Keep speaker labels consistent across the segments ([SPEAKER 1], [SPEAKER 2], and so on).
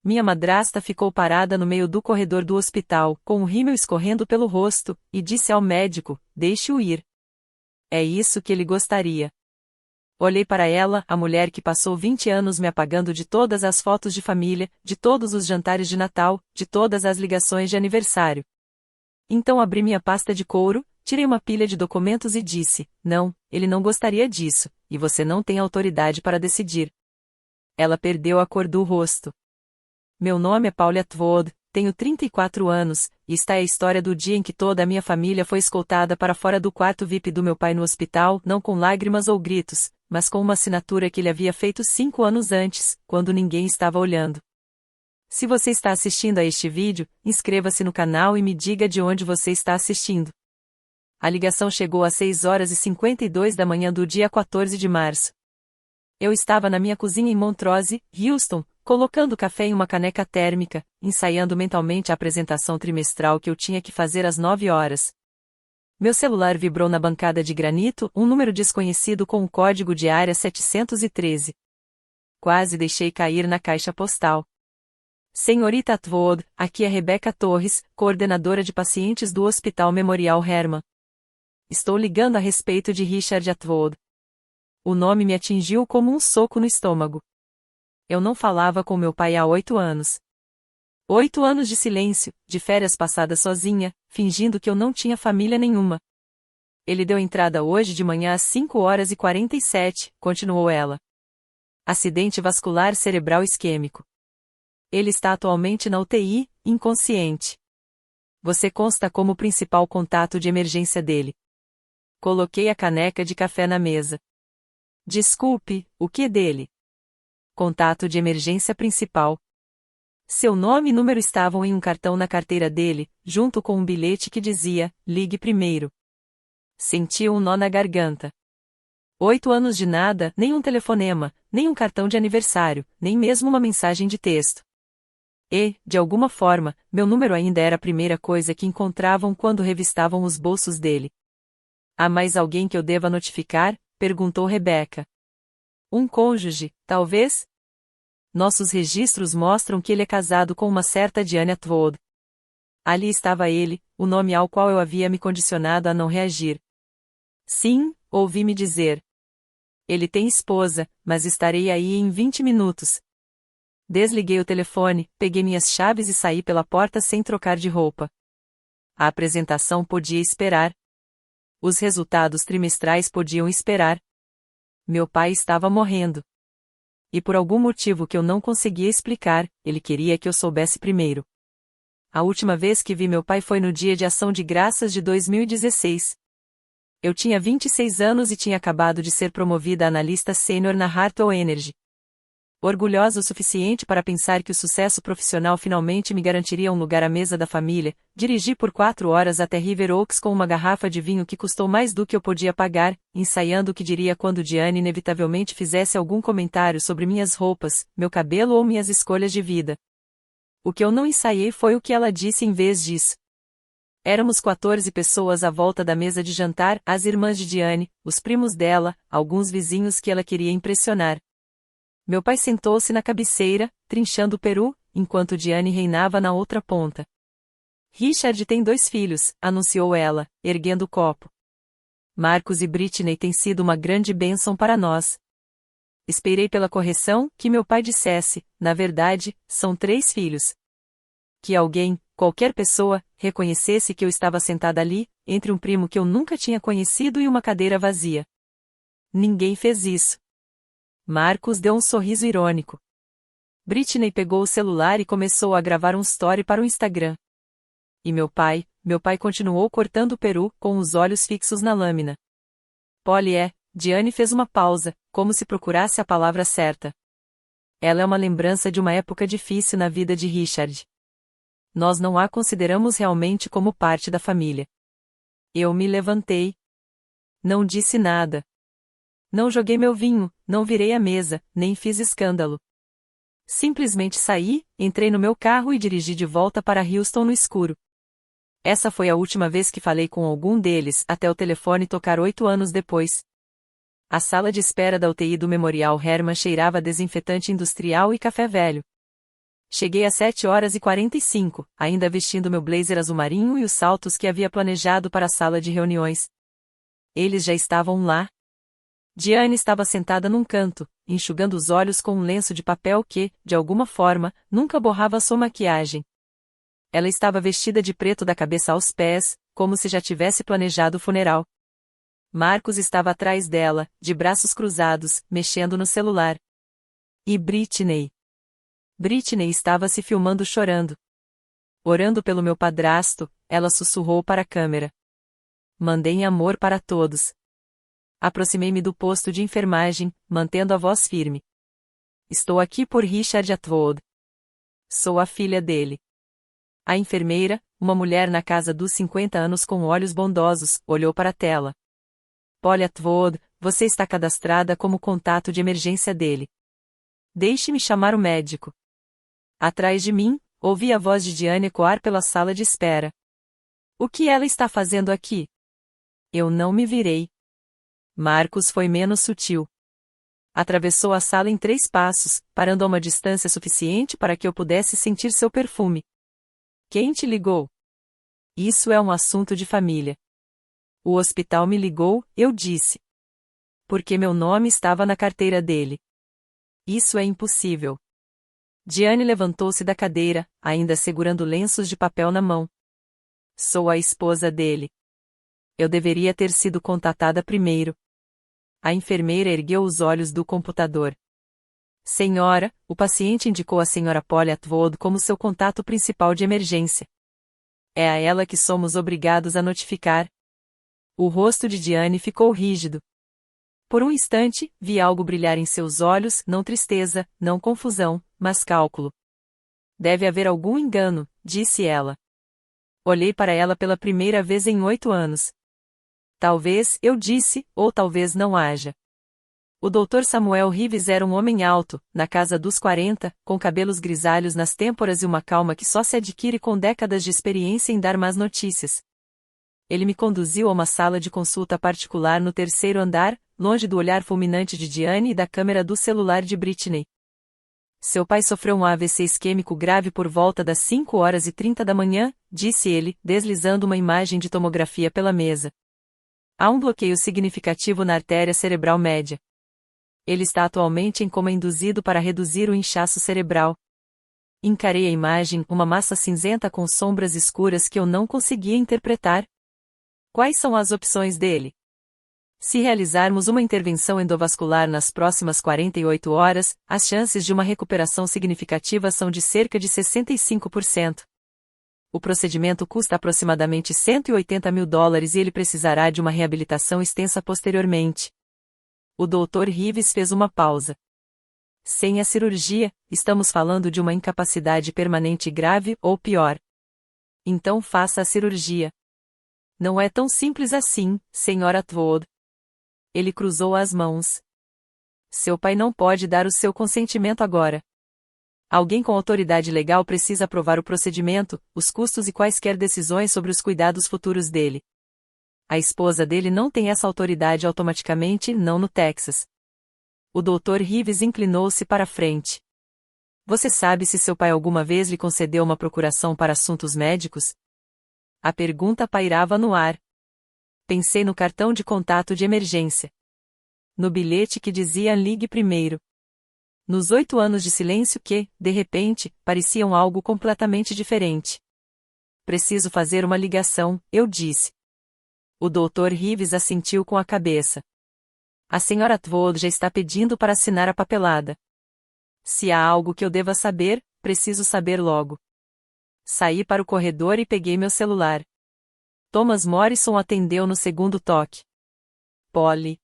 [SPEAKER 1] Minha madrasta ficou parada no meio do corredor do hospital, com o rímel escorrendo pelo rosto, e disse ao médico: deixe-o ir. É isso que ele gostaria. Olhei para ela, a mulher que passou 20 anos me apagando de todas as fotos de família, de todos os jantares de Natal, de todas as ligações de aniversário. Então abri minha pasta de couro, tirei uma pilha de documentos e disse: não, ele não gostaria disso, e você não tem autoridade para decidir. Ela perdeu a cor do rosto. Meu nome é Paula Atwood, tenho 34 anos, e está a história do dia em que toda a minha família foi escoltada para fora do quarto VIP do meu pai no hospital, não com lágrimas ou gritos, mas com uma assinatura que ele havia feito 5 anos antes, quando ninguém estava olhando. Se você está assistindo a este vídeo, inscreva-se no canal e me diga de onde você está assistindo. A ligação chegou às 6h52 da manhã do dia 14 de março. Eu estava na minha cozinha em Montrose, Houston, colocando café em uma caneca térmica, ensaiando mentalmente a apresentação trimestral que eu tinha que fazer às 9 horas. Meu celular vibrou na bancada de granito, um número desconhecido com o código de área 713. Quase deixei cair na caixa postal. Senhorita Atwood, aqui é Rebecca Torres, coordenadora de pacientes do Hospital Memorial Hermann. Estou ligando a respeito de Richard Atwood. O nome me atingiu como um soco no estômago. Eu não falava com meu pai há 8 anos. 8 anos de silêncio, de férias passadas sozinha, fingindo que eu não tinha família nenhuma. Ele deu entrada hoje de manhã às 5h47, continuou ela. Acidente vascular cerebral isquêmico. Ele está atualmente na UTI, inconsciente. Você consta como o principal contato de emergência dele. Coloquei a caneca de café na mesa. Desculpe, o que dele? Contato de emergência principal. Seu nome e número estavam em um cartão na carteira dele, junto com um bilhete que dizia: ligue primeiro. Senti um nó na garganta. 8 anos de nada, nem um telefonema, nem um cartão de aniversário, nem mesmo uma mensagem de texto. E, de alguma forma, meu número ainda era a primeira coisa que encontravam quando revistavam os bolsos dele. Há mais alguém que eu deva notificar? Perguntou Rebecca. Um cônjuge, talvez? Nossos registros mostram que ele é casado com uma certa Diane Atwood. Ali estava ele, o nome ao qual eu havia me condicionado a não reagir. Sim, ouvi-me dizer. Ele tem esposa, mas estarei aí em 20 minutos. Desliguei o telefone, peguei minhas chaves e saí pela porta sem trocar de roupa. A apresentação podia esperar. Os resultados trimestrais podiam esperar. Meu pai estava morrendo. E por algum motivo que eu não conseguia explicar, ele queria que eu soubesse primeiro. A última vez que vi meu pai foi no Dia de Ação de Graças de 2016. Eu tinha 26 anos e tinha acabado de ser promovida a analista sênior na Hartwell Energy. Orgulhosa o suficiente para pensar que o sucesso profissional finalmente me garantiria um lugar à mesa da família, dirigi por 4 horas até River Oaks com uma garrafa de vinho que custou mais do que eu podia pagar, ensaiando o que diria quando Diane inevitavelmente fizesse algum comentário sobre minhas roupas, meu cabelo ou minhas escolhas de vida. O que eu não ensaiei foi o que ela disse em vez disso. Éramos 14 pessoas à volta da mesa de jantar, as irmãs de Diane, os primos dela, alguns vizinhos que ela queria impressionar. Meu pai sentou-se na cabeceira, trinchando o peru, enquanto Diane reinava na outra ponta. Richard tem 2 filhos, anunciou ela, erguendo o copo. Marcos e Britney têm sido uma grande bênção para nós. Esperei pela correção, que meu pai dissesse: na verdade, são 3 filhos. Que alguém, qualquer pessoa, reconhecesse que eu estava sentada ali, entre um primo que eu nunca tinha conhecido e uma cadeira vazia. Ninguém fez isso. Marcos deu um sorriso irônico. Britney pegou o celular e começou a gravar um story para o Instagram. E meu pai continuou cortando o peru, com os olhos fixos na lâmina. Diane fez uma pausa, como se procurasse a palavra certa. Ela é uma lembrança de uma época difícil na vida de Richard. Nós não a consideramos realmente como parte da família. Eu me levantei. Não disse nada. Não joguei meu vinho, não virei a mesa, nem fiz escândalo. Simplesmente saí, entrei no meu carro e dirigi de volta para Houston no escuro. Essa foi a última vez que falei com algum deles, até o telefone tocar 8 anos depois. A sala de espera da UTI do Memorial Hermann cheirava a desinfetante industrial e café velho. Cheguei às 7h45, ainda vestindo meu blazer azul marinho e os saltos que havia planejado para a sala de reuniões. Eles já estavam lá. Diane estava sentada num canto, enxugando os olhos com um lenço de papel que, de alguma forma, nunca borrava sua maquiagem. Ela estava vestida de preto da cabeça aos pés, como se já tivesse planejado o funeral. Marcos estava atrás dela, de braços cruzados, mexendo no celular. E Britney? Britney estava se filmando chorando. Orando pelo meu padrasto, ela sussurrou para a câmera. Mandei amor para todos. Aproximei-me do posto de enfermagem, mantendo a voz firme. Estou aqui por Richard Atwood. Sou a filha dele. A enfermeira, uma mulher na casa dos 50 anos com olhos bondosos, olhou para a tela. Polly Atwood, você está cadastrada como contato de emergência dele. Deixe-me chamar o médico. Atrás de mim, ouvi a voz de Diane ecoar pela sala de espera. O que ela está fazendo aqui? Eu não me virei. Marcos foi menos sutil. Atravessou a sala em 3 passos, parando a uma distância suficiente para que eu pudesse sentir seu perfume. Quem te ligou? Isso é um assunto de família. O hospital me ligou, eu disse. Porque meu nome estava na carteira dele. Isso é impossível. Diane levantou-se da cadeira, ainda segurando lenços de papel na mão. Sou a esposa dele. Eu deveria ter sido contatada primeiro. A enfermeira ergueu os olhos do computador. Senhora, o paciente indicou a senhora Polly Atwood como seu contato principal de emergência. É a ela que somos obrigados a notificar. O rosto de Diane ficou rígido. Por um instante, vi algo brilhar em seus olhos, não tristeza, não confusão, mas cálculo. Deve haver algum engano, disse ela. Olhei para ela pela primeira vez em 8 anos. Talvez, eu disse, ou talvez não haja. O Dr. Samuel Reeves era um homem alto, na casa dos 40, com cabelos grisalhos nas têmporas e uma calma que só se adquire com décadas de experiência em dar más notícias. Ele me conduziu a uma sala de consulta particular no 3º andar, longe do olhar fulminante de Diane e da câmera do celular de Britney. Seu pai sofreu um AVC isquêmico grave por volta das 5h30 da manhã, disse ele, deslizando uma imagem de tomografia pela mesa. Há um bloqueio significativo na artéria cerebral média. Ele está atualmente em coma induzido para reduzir o inchaço cerebral. Encarei a imagem, uma massa cinzenta com sombras escuras que eu não conseguia interpretar. Quais são as opções dele? Se realizarmos uma intervenção endovascular nas próximas 48 horas, as chances de uma recuperação significativa são de cerca de 65%. O procedimento custa aproximadamente $180 mil e ele precisará de uma reabilitação extensa posteriormente. O Dr. Reeves fez uma pausa. Sem a cirurgia, estamos falando de uma incapacidade permanente grave ou pior. Então faça a cirurgia. Não é tão simples assim, Sra. Atwood. Ele cruzou as mãos. Seu pai não pode dar o seu consentimento agora. Alguém com autoridade legal precisa aprovar o procedimento, os custos e quaisquer decisões sobre os cuidados futuros dele. A esposa dele não tem essa autoridade automaticamente, não no Texas. O Dr. Reeves inclinou-se para a frente. Você sabe se seu pai alguma vez lhe concedeu uma procuração para assuntos médicos? A pergunta pairava no ar. Pensei no cartão de contato de emergência. No bilhete que dizia ligue primeiro. Nos 8 anos de silêncio que, de repente, pareciam algo completamente diferente. Preciso fazer uma ligação, eu disse. O Dr. Reeves assentiu com a cabeça. A Sra. Atwood já está pedindo para assinar a papelada. Se há algo que eu deva saber, preciso saber logo. Saí para o corredor e peguei meu celular. Thomas Morrison atendeu no segundo toque. Polly.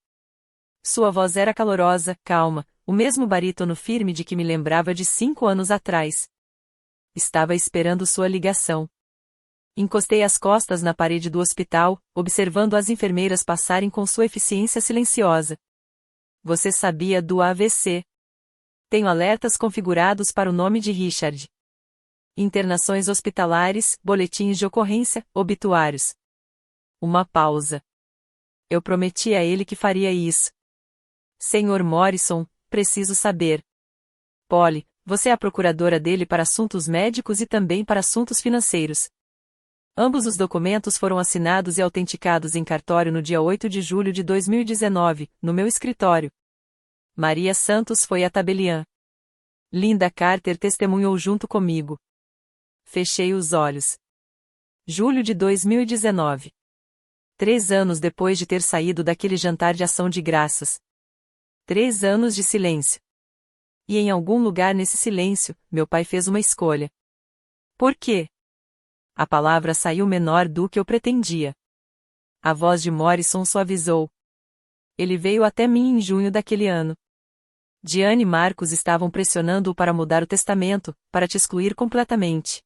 [SPEAKER 1] Sua voz era calorosa, calma, o mesmo barítono firme de que me lembrava de 5 anos atrás. Estava esperando sua ligação. Encostei as costas na parede do hospital, observando as enfermeiras passarem com sua eficiência silenciosa. Você sabia do AVC? Tenho alertas configurados para o nome de Richard. Internações hospitalares, boletins de ocorrência, obituários. Uma pausa. Eu prometi a ele que faria isso. Sr. Morrison, preciso saber. Polly, você é a procuradora dele para assuntos médicos e também para assuntos financeiros. Ambos os documentos foram assinados e autenticados em cartório no dia 8 de julho de 2019, no meu escritório. Maria Santos foi a tabeliã. Linda Carter testemunhou junto comigo. Fechei os olhos. Julho de 2019. 3 anos depois de ter saído daquele jantar de ação de graças. 3 anos de silêncio. E em algum lugar nesse silêncio, meu pai fez uma escolha. Por quê? A palavra saiu menor do que eu pretendia. A voz de Morrison suavizou. Ele veio até mim em junho daquele ano. Diane e Marcos estavam pressionando-o para mudar o testamento, para te excluir completamente.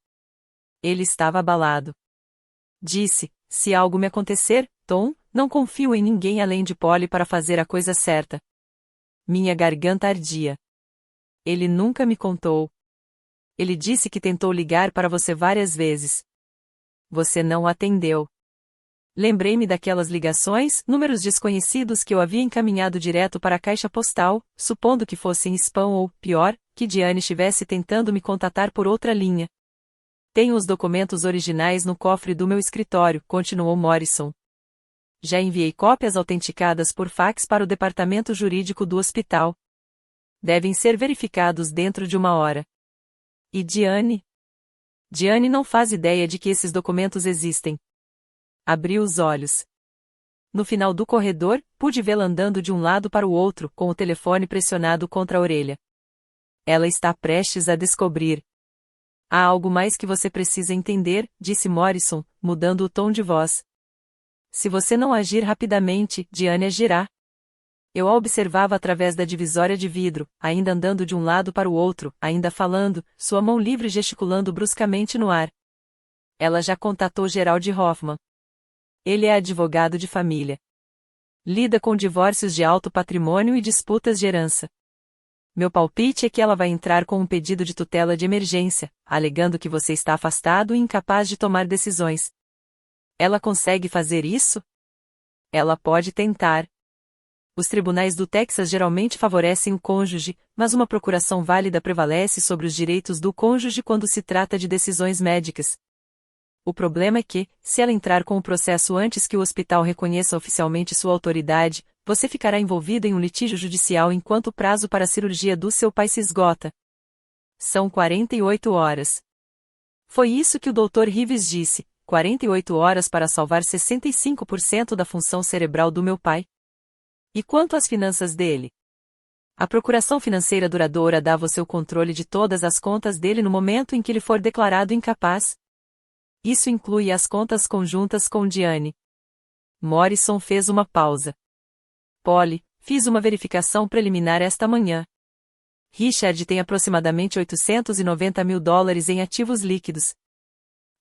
[SPEAKER 1] Ele estava abalado. Disse, se algo me acontecer, Tom, não confio em ninguém além de Polly para fazer a coisa certa. Minha garganta ardia. Ele nunca me contou. Ele disse que tentou ligar para você várias vezes. Você não atendeu. Lembrei-me daquelas ligações, números desconhecidos que eu havia encaminhado direto para a caixa postal, supondo que fossem spam ou, pior, que Diane estivesse tentando me contatar por outra linha. Tenho os documentos originais no cofre do meu escritório, continuou Morrison. Já enviei cópias autenticadas por fax para o departamento jurídico do hospital. Devem ser verificados dentro de 1 hora. E Diane? Diane não faz ideia de que esses documentos existem. Abri os olhos. No final do corredor, pude vê-la andando de um lado para o outro, com o telefone pressionado contra a orelha. Ela está prestes a descobrir. Há algo mais que você precisa entender, disse Morrison, mudando o tom de voz. Se você não agir rapidamente, Diane agirá. Eu a observava através da divisória de vidro, ainda andando de um lado para o outro, ainda falando, sua mão livre gesticulando bruscamente no ar. Ela já contatou Gerald Hoffman. Ele é advogado de família. Lida com divórcios de alto patrimônio e disputas de herança. Meu palpite é que ela vai entrar com um pedido de tutela de emergência, alegando que você está afastado e incapaz de tomar decisões. Ela consegue fazer isso? Ela pode tentar. Os tribunais do Texas geralmente favorecem o cônjuge, mas uma procuração válida prevalece sobre os direitos do cônjuge quando se trata de decisões médicas. O problema é que, se ela entrar com o processo antes que o hospital reconheça oficialmente sua autoridade, você ficará envolvido em um litígio judicial enquanto o prazo para a cirurgia do seu pai se esgota. São 48 horas. Foi isso que o Dr. Reeves disse, 48 horas para salvar 65% da função cerebral do meu pai. E quanto às finanças dele? A procuração financeira duradoura dá a você o controle de todas as contas dele no momento em que ele for declarado incapaz. Isso inclui as contas conjuntas com Diane. Morrison fez uma pausa. Polly, fiz uma verificação preliminar esta manhã. Richard tem aproximadamente $890 mil em ativos líquidos.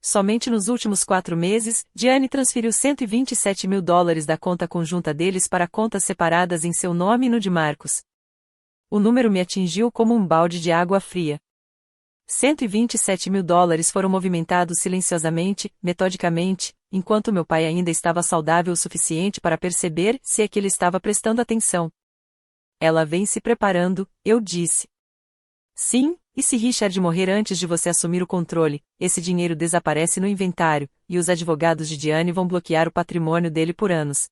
[SPEAKER 1] Somente nos últimos 4 meses, Diane transferiu $127 mil da conta conjunta deles para contas separadas em seu nome e no de Marcos. O número me atingiu como um balde de água fria. $127 mil foram movimentados silenciosamente, metodicamente, enquanto meu pai ainda estava saudável o suficiente para perceber se é que ele estava prestando atenção. Ela vem se preparando, eu disse. Sim, e se Richard morrer antes de você assumir o controle, esse dinheiro desaparece no inventário, e os advogados de Diane vão bloquear o patrimônio dele por anos.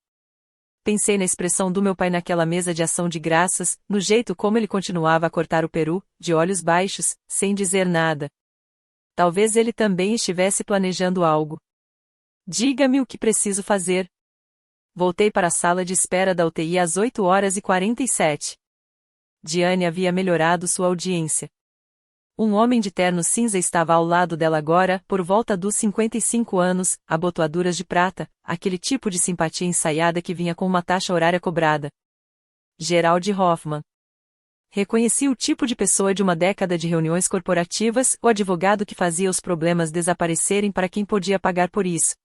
[SPEAKER 1] Pensei na expressão do meu pai naquela mesa de ação de graças, no jeito como ele continuava a cortar o peru, de olhos baixos, sem dizer nada. Talvez ele também estivesse planejando algo. Diga-me o que preciso fazer. Voltei para a sala de espera da UTI às 8h47. Diane havia melhorado sua audiência. Um homem de terno cinza estava ao lado dela agora, por volta dos 55 anos, abotoaduras de prata, aquele tipo de simpatia ensaiada que vinha com uma taxa horária cobrada. Gerald Hoffman. Reconheci o tipo de pessoa de uma década de reuniões corporativas, o advogado que fazia os problemas desaparecerem para quem podia pagar por isso.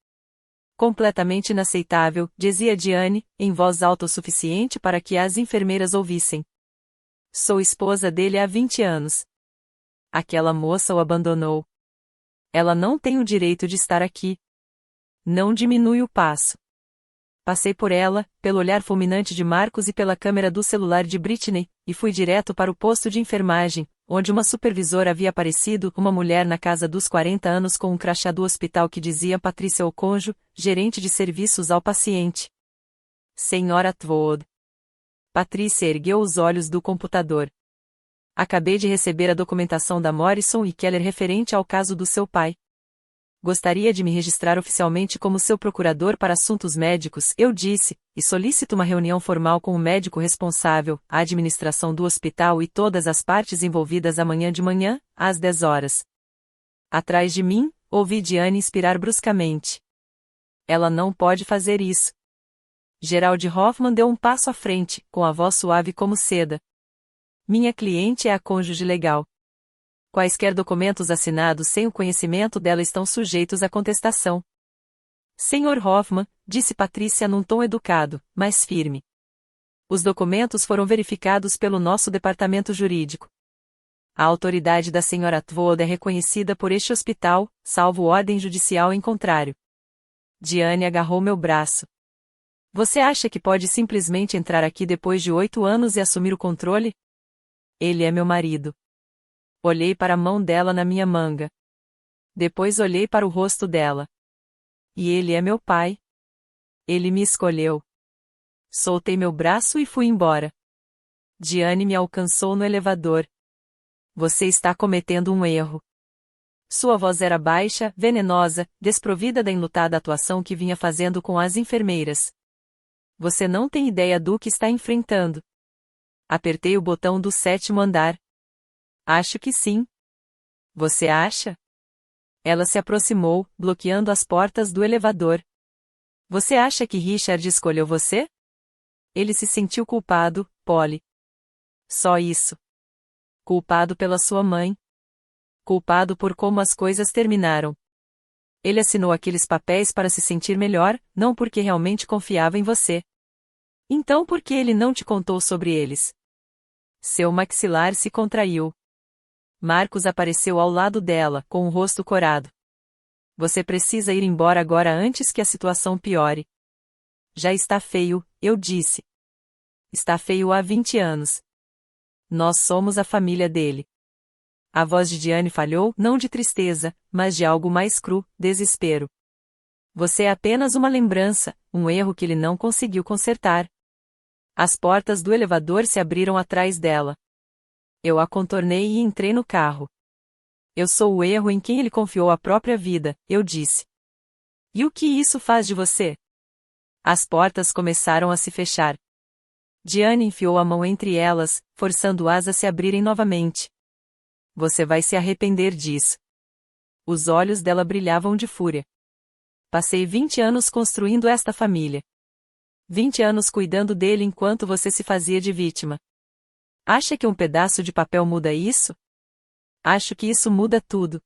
[SPEAKER 1] Completamente inaceitável, dizia Diane, em voz alta o suficiente para que as enfermeiras ouvissem. Sou esposa dele há 20 anos. Aquela moça o abandonou. Ela não tem o direito de estar aqui. Não diminui o passo. Passei por ela, pelo olhar fulminante de Marcos e pela câmera do celular de Britney, e fui direto para o posto de enfermagem, onde uma supervisora havia aparecido, uma mulher na casa dos 40 anos com um crachá do hospital que dizia Patrícia Oconjo, gerente de serviços ao paciente. Senhora Atwood. Patrícia ergueu os olhos do computador. Acabei de receber a documentação da Morrison e Keller referente ao caso do seu pai. Gostaria de me registrar oficialmente como seu procurador para assuntos médicos, eu disse, e solicito uma reunião formal com o médico responsável, a administração do hospital e todas as partes envolvidas amanhã de manhã, às 10 horas. Atrás de mim, ouvi Diane inspirar bruscamente. Ela não pode fazer isso. Gerald Hoffman deu um passo à frente, com a voz suave como seda. Minha cliente é a cônjuge legal. Quaisquer documentos assinados sem o conhecimento dela estão sujeitos à contestação. Sr. Hoffman, disse Patrícia num tom educado, mas firme. Os documentos foram verificados pelo nosso departamento jurídico. A autoridade da Sra. Atwood é reconhecida por este hospital, salvo ordem judicial em contrário. Diane agarrou meu braço. Você acha que pode simplesmente entrar aqui depois de 8 anos e assumir o controle? Ele é meu marido. Olhei para a mão dela na minha manga. Depois olhei para o rosto dela. E ele é meu pai. Ele me escolheu. Soltei meu braço e fui embora. Diane me alcançou no elevador. Você está cometendo um erro. Sua voz era baixa, venenosa, desprovida da enlutada atuação que vinha fazendo com as enfermeiras. Você não tem ideia do que está enfrentando. Apertei o botão do 7º andar. Acho que sim. Você acha? Ela se aproximou, bloqueando as portas do elevador. Você acha que Richard escolheu você? Ele se sentiu culpado, Polly. Só isso. Culpado pela sua mãe. Culpado por como as coisas terminaram. Ele assinou aqueles papéis para se sentir melhor, não porque realmente confiava em você. Então por que ele não te contou sobre eles? Seu maxilar se contraiu. Marcos apareceu ao lado dela, com o rosto corado. Você precisa ir embora agora antes que a situação piore. Já está feio, eu disse. Está feio há 20 anos. Nós somos a família dele. A voz de Diane falhou, não de tristeza, mas de algo mais cru, desespero. Você é apenas uma lembrança, um erro que ele não conseguiu consertar. As portas do elevador se abriram atrás dela. Eu a contornei e entrei no carro. Eu sou o erro em quem ele confiou a própria vida, eu disse. E o que isso faz de você? As portas começaram a se fechar. Diane enfiou a mão entre elas, forçando-as a se abrirem novamente. Você vai se arrepender disso. Os olhos dela brilhavam de fúria. Passei 20 anos construindo esta família. 20 anos cuidando dele enquanto você se fazia de vítima. Acha que um pedaço de papel muda isso? Acho que isso muda tudo.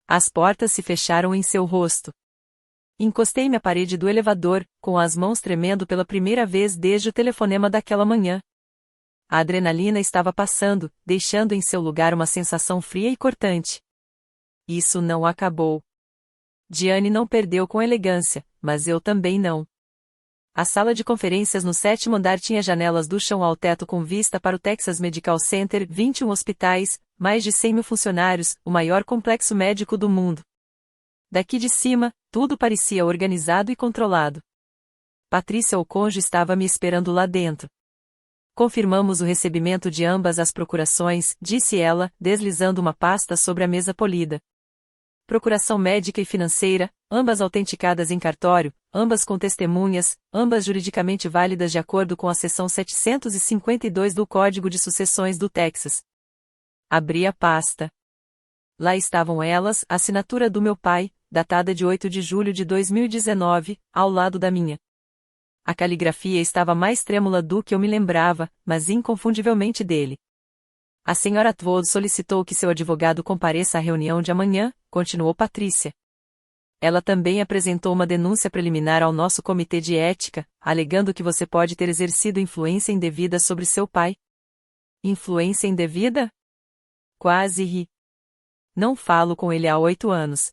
[SPEAKER 1] As portas se fecharam em seu rosto. Encostei-me à parede do elevador, com as mãos tremendo pela primeira vez desde o telefonema daquela manhã. A adrenalina estava passando, deixando em seu lugar uma sensação fria e cortante. Isso não acabou. Diane não perdeu com elegância, mas eu também não. A sala de conferências no 7º andar tinha janelas do chão ao teto com vista para o Texas Medical Center, 21 hospitais, mais de 100 mil funcionários, o maior complexo médico do mundo. Daqui de cima, tudo parecia organizado e controlado. Patrícia Oconjo estava me esperando lá dentro. Confirmamos o recebimento de ambas as procurações, disse ela, deslizando uma pasta sobre a mesa polida. Procuração médica e financeira, ambas autenticadas em cartório, ambas com testemunhas, ambas juridicamente válidas de acordo com a seção 752 do Código de Sucessões do Texas. Abri a pasta. Lá estavam elas, a assinatura do meu pai, datada de 8 de julho de 2019, ao lado da minha. A caligrafia estava mais trêmula do que eu me lembrava, mas inconfundivelmente dele. A Sra. Atwood solicitou que seu advogado compareça à reunião de amanhã, continuou Patrícia. Ela também apresentou uma denúncia preliminar ao nosso comitê de ética, alegando que você pode ter exercido influência indevida sobre seu pai. Influência indevida? Quase ri. Não falo com ele há 8 anos.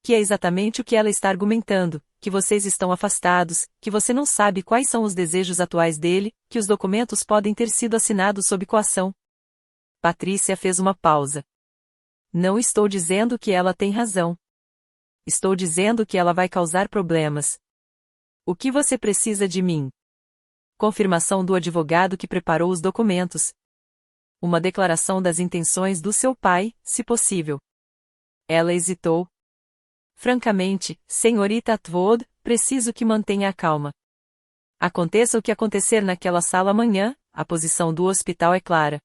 [SPEAKER 1] Que é exatamente o que ela está argumentando, que vocês estão afastados, que você não sabe quais são os desejos atuais dele, que os documentos podem ter sido assinados sob coação. Patrícia fez uma pausa. Não estou dizendo que ela tem razão. Estou dizendo que ela vai causar problemas. O que você precisa de mim? Confirmação do advogado que preparou os documentos. Uma declaração das intenções do seu pai, se possível. Ela hesitou. Francamente, senhorita Atwood, preciso que mantenha a calma. Aconteça o que acontecer naquela sala amanhã, a posição do hospital é clara.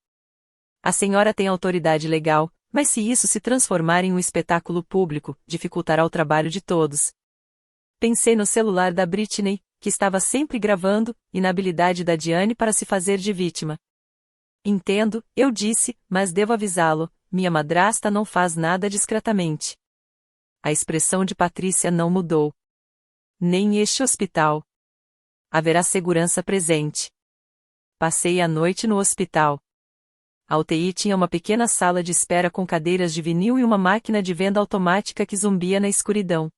[SPEAKER 1] A senhora tem autoridade legal, mas se isso se transformar em um espetáculo público, dificultará o trabalho de todos. Pensei no celular da Britney, que estava sempre gravando, e na habilidade da Diane para se fazer de vítima. Entendo, eu disse, mas devo avisá-lo, minha madrasta não faz nada discretamente. A expressão de Patrícia não mudou. Nem este hospital. Haverá segurança presente. Passei a noite no hospital. A UTI tinha uma pequena sala de espera com cadeiras de vinil e uma máquina de venda automática que zumbia na escuridão.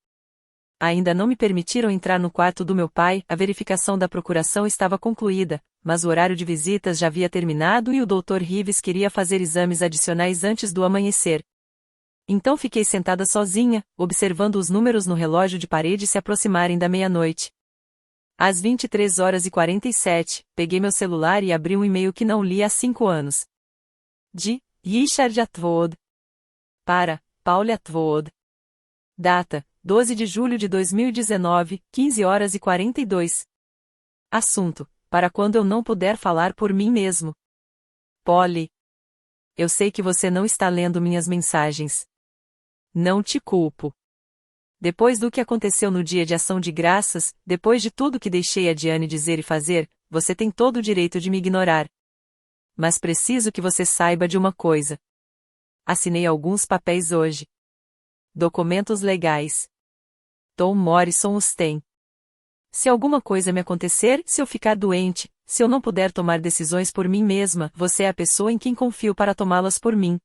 [SPEAKER 1] Ainda não me permitiram entrar no quarto do meu pai, a verificação da procuração estava concluída, mas o horário de visitas já havia terminado e o Dr. Rives queria fazer exames adicionais antes do amanhecer. Então fiquei sentada sozinha, observando os números no relógio de parede se aproximarem da meia-noite. Às 23h47, peguei meu celular e abri um e-mail que não li há 5 anos. De Richard Atwood. Para Paul Atwood. Data: 12 de julho de 2019, 15h42. Assunto: para quando eu não puder falar por mim mesmo. Polly. Eu sei que você não está lendo minhas mensagens. Não te culpo. Depois do que aconteceu no dia de ação de graças, depois de tudo que deixei a Diane dizer e fazer, você tem todo o direito de me ignorar. Mas preciso que você saiba de uma coisa. Assinei alguns papéis hoje. Documentos legais. Tom Morrison os tem. Se alguma coisa me acontecer, se eu ficar doente, se eu não puder tomar decisões por mim mesma, você é a pessoa em quem confio para tomá-las por mim.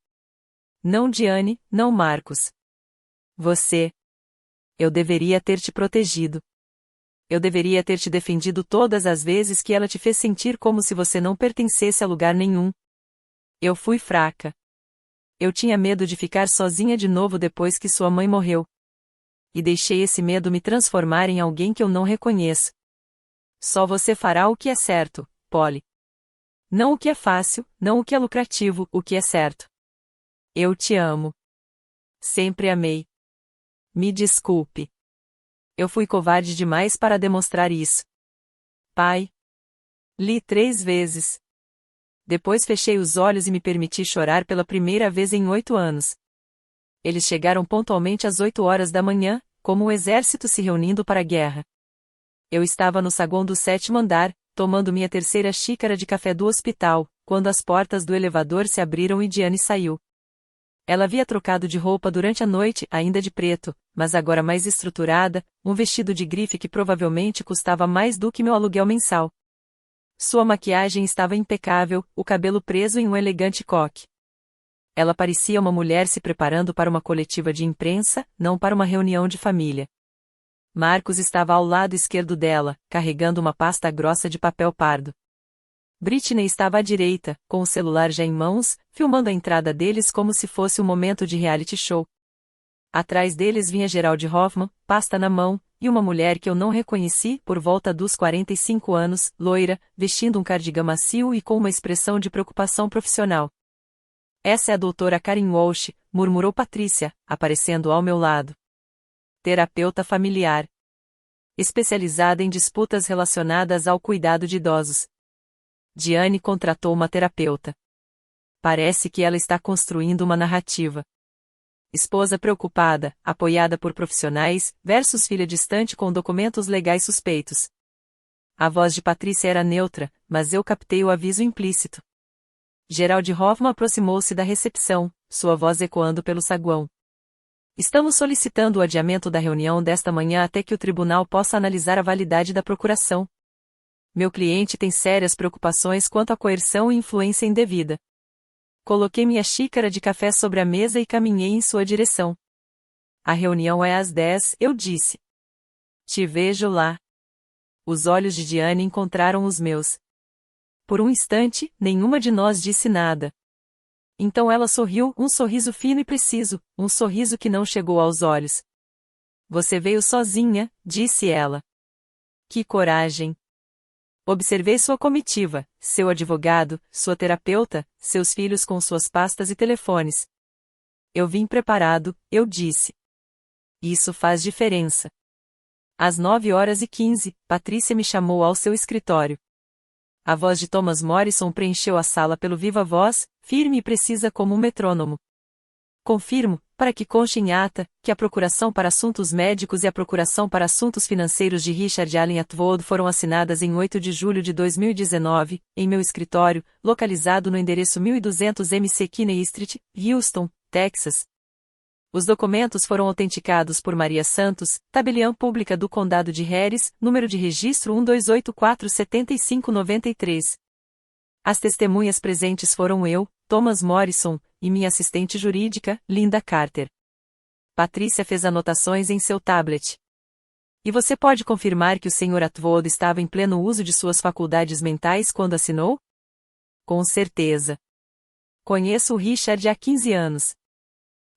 [SPEAKER 1] Não Diane, não Marcos. Você. Eu deveria ter te protegido. Eu deveria ter te defendido todas as vezes que ela te fez sentir como se você não pertencesse a lugar nenhum. Eu fui fraca. Eu tinha medo de ficar sozinha de novo depois que sua mãe morreu. E deixei esse medo me transformar em alguém que eu não reconheço. Só você fará o que é certo, Polly. Não o que é fácil, não o que é lucrativo, o que é certo. Eu te amo. Sempre amei. Me desculpe. Eu fui covarde demais para demonstrar isso. Pai. Li 3 vezes. Depois fechei os olhos e me permiti chorar pela primeira vez em 8 anos. Eles chegaram pontualmente às 8h da manhã, como um exército se reunindo para a guerra. Eu estava no saguão do 7º andar, tomando minha terceira xícara de café do hospital, quando as portas do elevador se abriram e Diane saiu. Ela havia trocado de roupa durante a noite, ainda de preto, mas agora mais estruturada, um vestido de grife que provavelmente custava mais do que meu aluguel mensal. Sua maquiagem estava impecável, o cabelo preso em um elegante coque. Ela parecia uma mulher se preparando para uma coletiva de imprensa, não para uma reunião de família. Marcos estava ao lado esquerdo dela, carregando uma pasta grossa de papel pardo. Britney estava à direita, com o celular já em mãos, filmando a entrada deles como se fosse um momento de reality show. Atrás deles vinha Gerald Hoffman, pasta na mão, e uma mulher que eu não reconheci, por volta dos 45 anos, loira, vestindo um cardigan macio e com uma expressão de preocupação profissional. Essa é a doutora Karen Walsh, murmurou Patrícia, aparecendo ao meu lado. Terapeuta familiar. Especializada em disputas relacionadas ao cuidado de idosos. Diane contratou uma terapeuta. Parece que ela está construindo uma narrativa. Esposa preocupada, apoiada por profissionais, versus filha distante com documentos legais suspeitos. A voz de Patrícia era neutra, mas eu captei o aviso implícito. Gerald Hoffman aproximou-se da recepção, sua voz ecoando pelo saguão. Estamos solicitando o adiamento da reunião desta manhã até que o tribunal possa analisar a validade da procuração. Meu cliente tem sérias preocupações quanto à coerção e influência indevida. Coloquei minha xícara de café sobre a mesa e caminhei em sua direção. A reunião é às 10, eu disse. Te vejo lá. Os olhos de Diane encontraram os meus. Por um instante, nenhuma de nós disse nada. Então ela sorriu, um sorriso fino e preciso, um sorriso que não chegou aos olhos. Você veio sozinha, disse ela. Que coragem! Observei sua comitiva, seu advogado, sua terapeuta, seus filhos com suas pastas e telefones. Eu vim preparado, eu disse. Isso faz diferença. Às 9h15, Patrícia me chamou ao seu escritório. A voz de Thomas Morrison preencheu a sala pelo viva voz, firme e precisa como um metrônomo. Confirmo, para que conste em ata, que a Procuração para Assuntos Médicos e a Procuração para Assuntos Financeiros de Richard Allen Atwood foram assinadas em 8 de julho de 2019, em meu escritório, localizado no endereço 1200 McKinney Street, Houston, Texas. Os documentos foram autenticados por Maria Santos, tabeliã pública do Condado de Harris, número de registro 12847593. As testemunhas presentes foram eu, Thomas Morrison, e minha assistente jurídica, Linda Carter. Patrícia fez anotações em seu tablet. E você pode confirmar que o Sr. Atwood estava em pleno uso de suas faculdades mentais quando assinou? Com certeza. Conheço o Richard há 15 anos.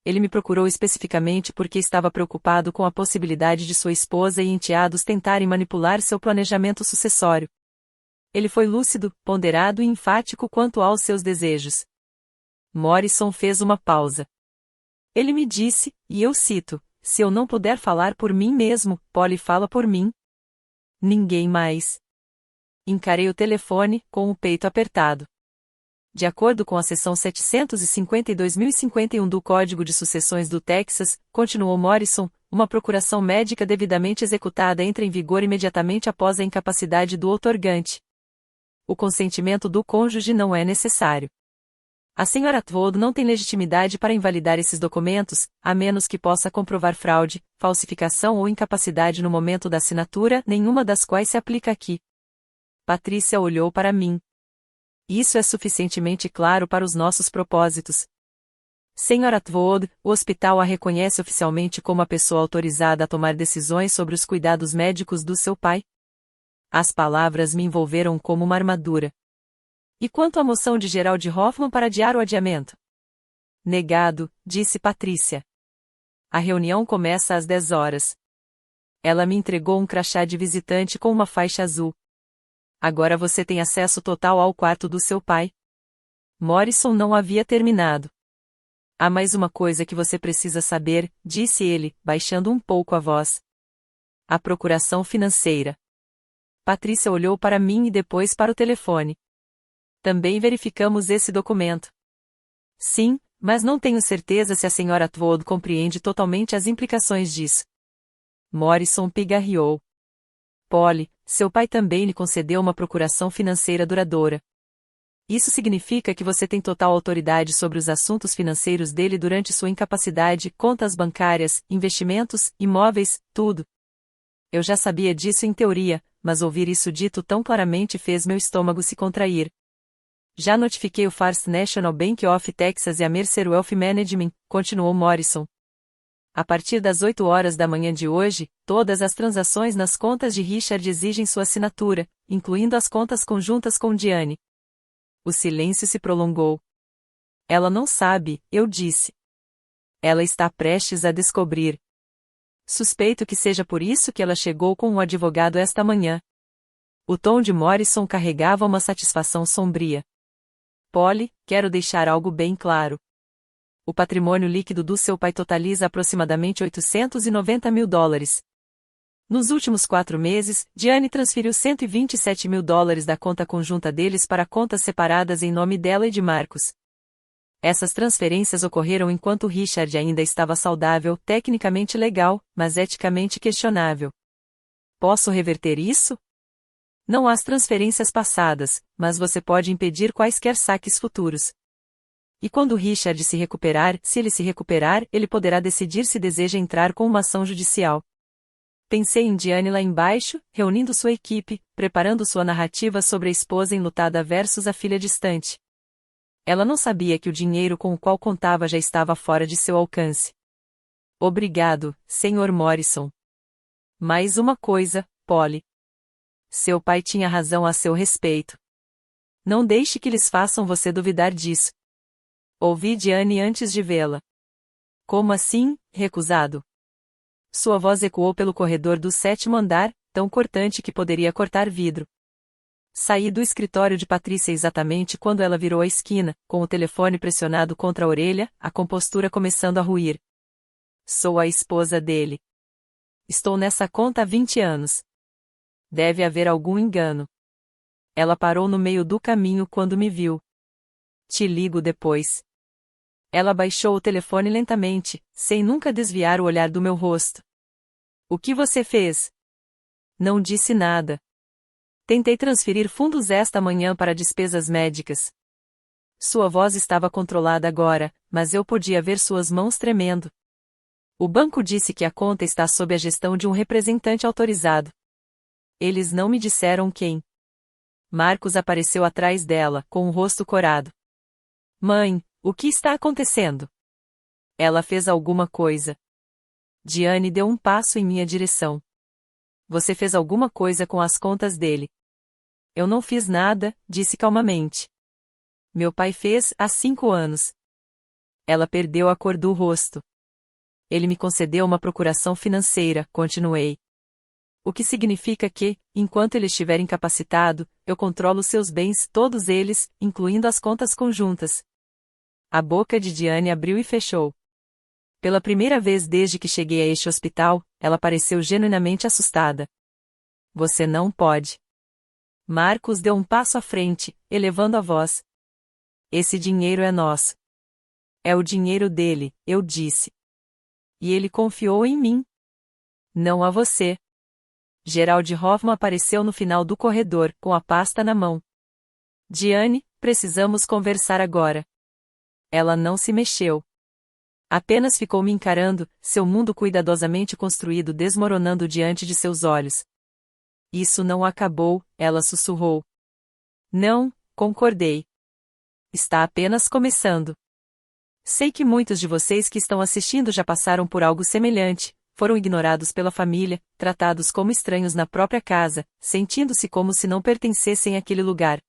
[SPEAKER 1] Ele me procurou especificamente porque estava preocupado com a possibilidade de sua esposa e enteados tentarem manipular seu planejamento sucessório. Ele foi lúcido, ponderado e enfático quanto aos seus desejos. Morrison fez uma pausa. Ele me disse, e eu cito, se eu não puder falar por mim mesmo, Polly fala por mim. Ninguém mais. Encarei o telefone, com o peito apertado. De acordo com a seção 752.051 do Código de Sucessões do Texas, continuou Morrison, uma procuração médica devidamente executada entra em vigor imediatamente após a incapacidade do outorgante. O consentimento do cônjuge não é necessário. A Sra. Atwood não tem legitimidade para invalidar esses documentos, a menos que possa comprovar fraude, falsificação ou incapacidade no momento da assinatura, nenhuma das quais se aplica aqui. Patrícia olhou para mim. Isso é suficientemente claro para os nossos propósitos. Sra. Atwood, o hospital a reconhece oficialmente como a pessoa autorizada a tomar decisões sobre os cuidados médicos do seu pai? As palavras me envolveram como uma armadura. E quanto à moção de Gerald Hoffman para adiar o adiamento? Negado, disse Patrícia. A reunião começa às 10 horas. Ela me entregou um crachá de visitante com uma faixa azul. Agora você tem acesso total ao quarto do seu pai. Morrison não havia terminado. Há mais uma coisa que você precisa saber, disse ele, baixando um pouco a voz. A procuração financeira. Patrícia olhou para mim e depois para o telefone. Também verificamos esse documento. Sim, mas não tenho certeza se a Sra. Atwood compreende totalmente as implicações disso. Morrison pigarreou. Polly, seu pai também lhe concedeu uma procuração financeira duradoura. Isso significa que você tem total autoridade sobre os assuntos financeiros dele durante sua incapacidade, contas bancárias, investimentos, imóveis, tudo. Eu já sabia disso em teoria, mas ouvir isso dito tão claramente fez meu estômago se contrair. Já notifiquei o First National Bank of Texas e a Mercer Wealth Management, continuou Morrison. A partir das 8 horas da manhã de hoje, todas as transações nas contas de Richard exigem sua assinatura, incluindo as contas conjuntas com Diane. O silêncio se prolongou. Ela não sabe, eu disse. Ela está prestes a descobrir. Suspeito que seja por isso que ela chegou com um advogado esta manhã. O tom de Morrison carregava uma satisfação sombria. Polly, quero deixar algo bem claro. O patrimônio líquido do seu pai totaliza aproximadamente $890 mil. Nos últimos 4 meses, Diane transferiu $127 mil da conta conjunta deles para contas separadas em nome dela e de Marcos. Essas transferências ocorreram enquanto Richard ainda estava saudável, tecnicamente legal, mas eticamente questionável. Posso reverter isso? Não há as transferências passadas, mas você pode impedir quaisquer saques futuros. E quando Richard se recuperar, se ele se recuperar, ele poderá decidir se deseja entrar com uma ação judicial. Pensei em Diane lá embaixo, reunindo sua equipe, preparando sua narrativa sobre a esposa enlutada versus a filha distante. Ela não sabia que o dinheiro com o qual contava já estava fora de seu alcance. Obrigado, Sr. Morrison. Mais uma coisa, Polly. Seu pai tinha razão a seu respeito. Não deixe que eles façam você duvidar disso. Ouvi Diane antes de vê-la. Como assim, recusado? Sua voz ecoou pelo corredor do 7º andar, tão cortante que poderia cortar vidro. Saí do escritório de Patrícia exatamente quando ela virou a esquina, com o telefone pressionado contra a orelha, a compostura começando a ruir. Sou a esposa dele. Estou nessa conta há 20 anos. Deve haver algum engano. Ela parou no meio do caminho quando me viu. Te ligo depois. Ela baixou o telefone lentamente, sem nunca desviar o olhar do meu rosto. O que você fez? Não disse nada. Tentei transferir fundos esta manhã para despesas médicas. Sua voz estava controlada agora, mas eu podia ver suas mãos tremendo. O banco disse que a conta está sob a gestão de um representante autorizado. Eles não me disseram quem. Marcos apareceu atrás dela, com o rosto corado. Mãe, o que está acontecendo? Ela fez alguma coisa. Diane deu um passo em minha direção. Você fez alguma coisa com as contas dele. Eu não fiz nada, disse calmamente. Meu pai fez há 5 anos. Ela perdeu a cor do rosto. Ele me concedeu uma procuração financeira, continuei. O que significa que, enquanto ele estiver incapacitado, eu controlo seus bens, todos eles, incluindo as contas conjuntas. A boca de Diane abriu e fechou. Pela primeira vez desde que cheguei a este hospital, ela pareceu genuinamente assustada. Você não pode. Marcos deu um passo à frente, elevando a voz. Esse dinheiro é nosso. É o dinheiro dele, eu disse. E ele confiou em mim. Não a você. Gerald Hoffman apareceu no final do corredor, com a pasta na mão. Diane, precisamos conversar agora. Ela não se mexeu. Apenas ficou me encarando, seu mundo cuidadosamente construído desmoronando diante de seus olhos. Isso não acabou, ela sussurrou. Não, concordei. Está apenas começando. Sei que muitos de vocês que estão assistindo já passaram por algo semelhante, foram ignorados pela família, tratados como estranhos na própria casa, sentindo-se como se não pertencessem àquele lugar.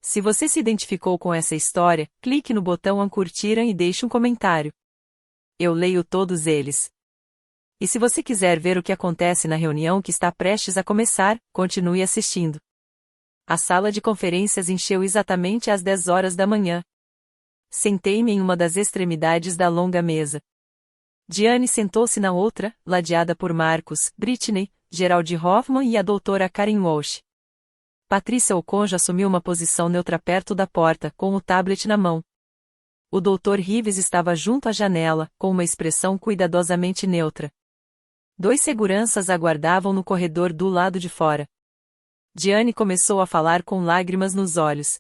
[SPEAKER 1] Se você se identificou com essa história, clique no botão curtir e deixe um comentário. Eu leio todos eles. E se você quiser ver o que acontece na reunião que está prestes a começar, continue assistindo. A sala de conferências encheu exatamente às 10 horas da manhã. Sentei-me em uma das extremidades da longa mesa. Diane sentou-se na outra, ladeada por Marcos, Britney, Gerald Hoffman e a doutora Karen Walsh. Patrícia Oconjo assumiu uma posição neutra perto da porta, com o tablet na mão. O Dr. Rives estava junto à janela, com uma expressão cuidadosamente neutra. 2 seguranças aguardavam no corredor do lado de fora. Diane começou a falar com lágrimas nos olhos.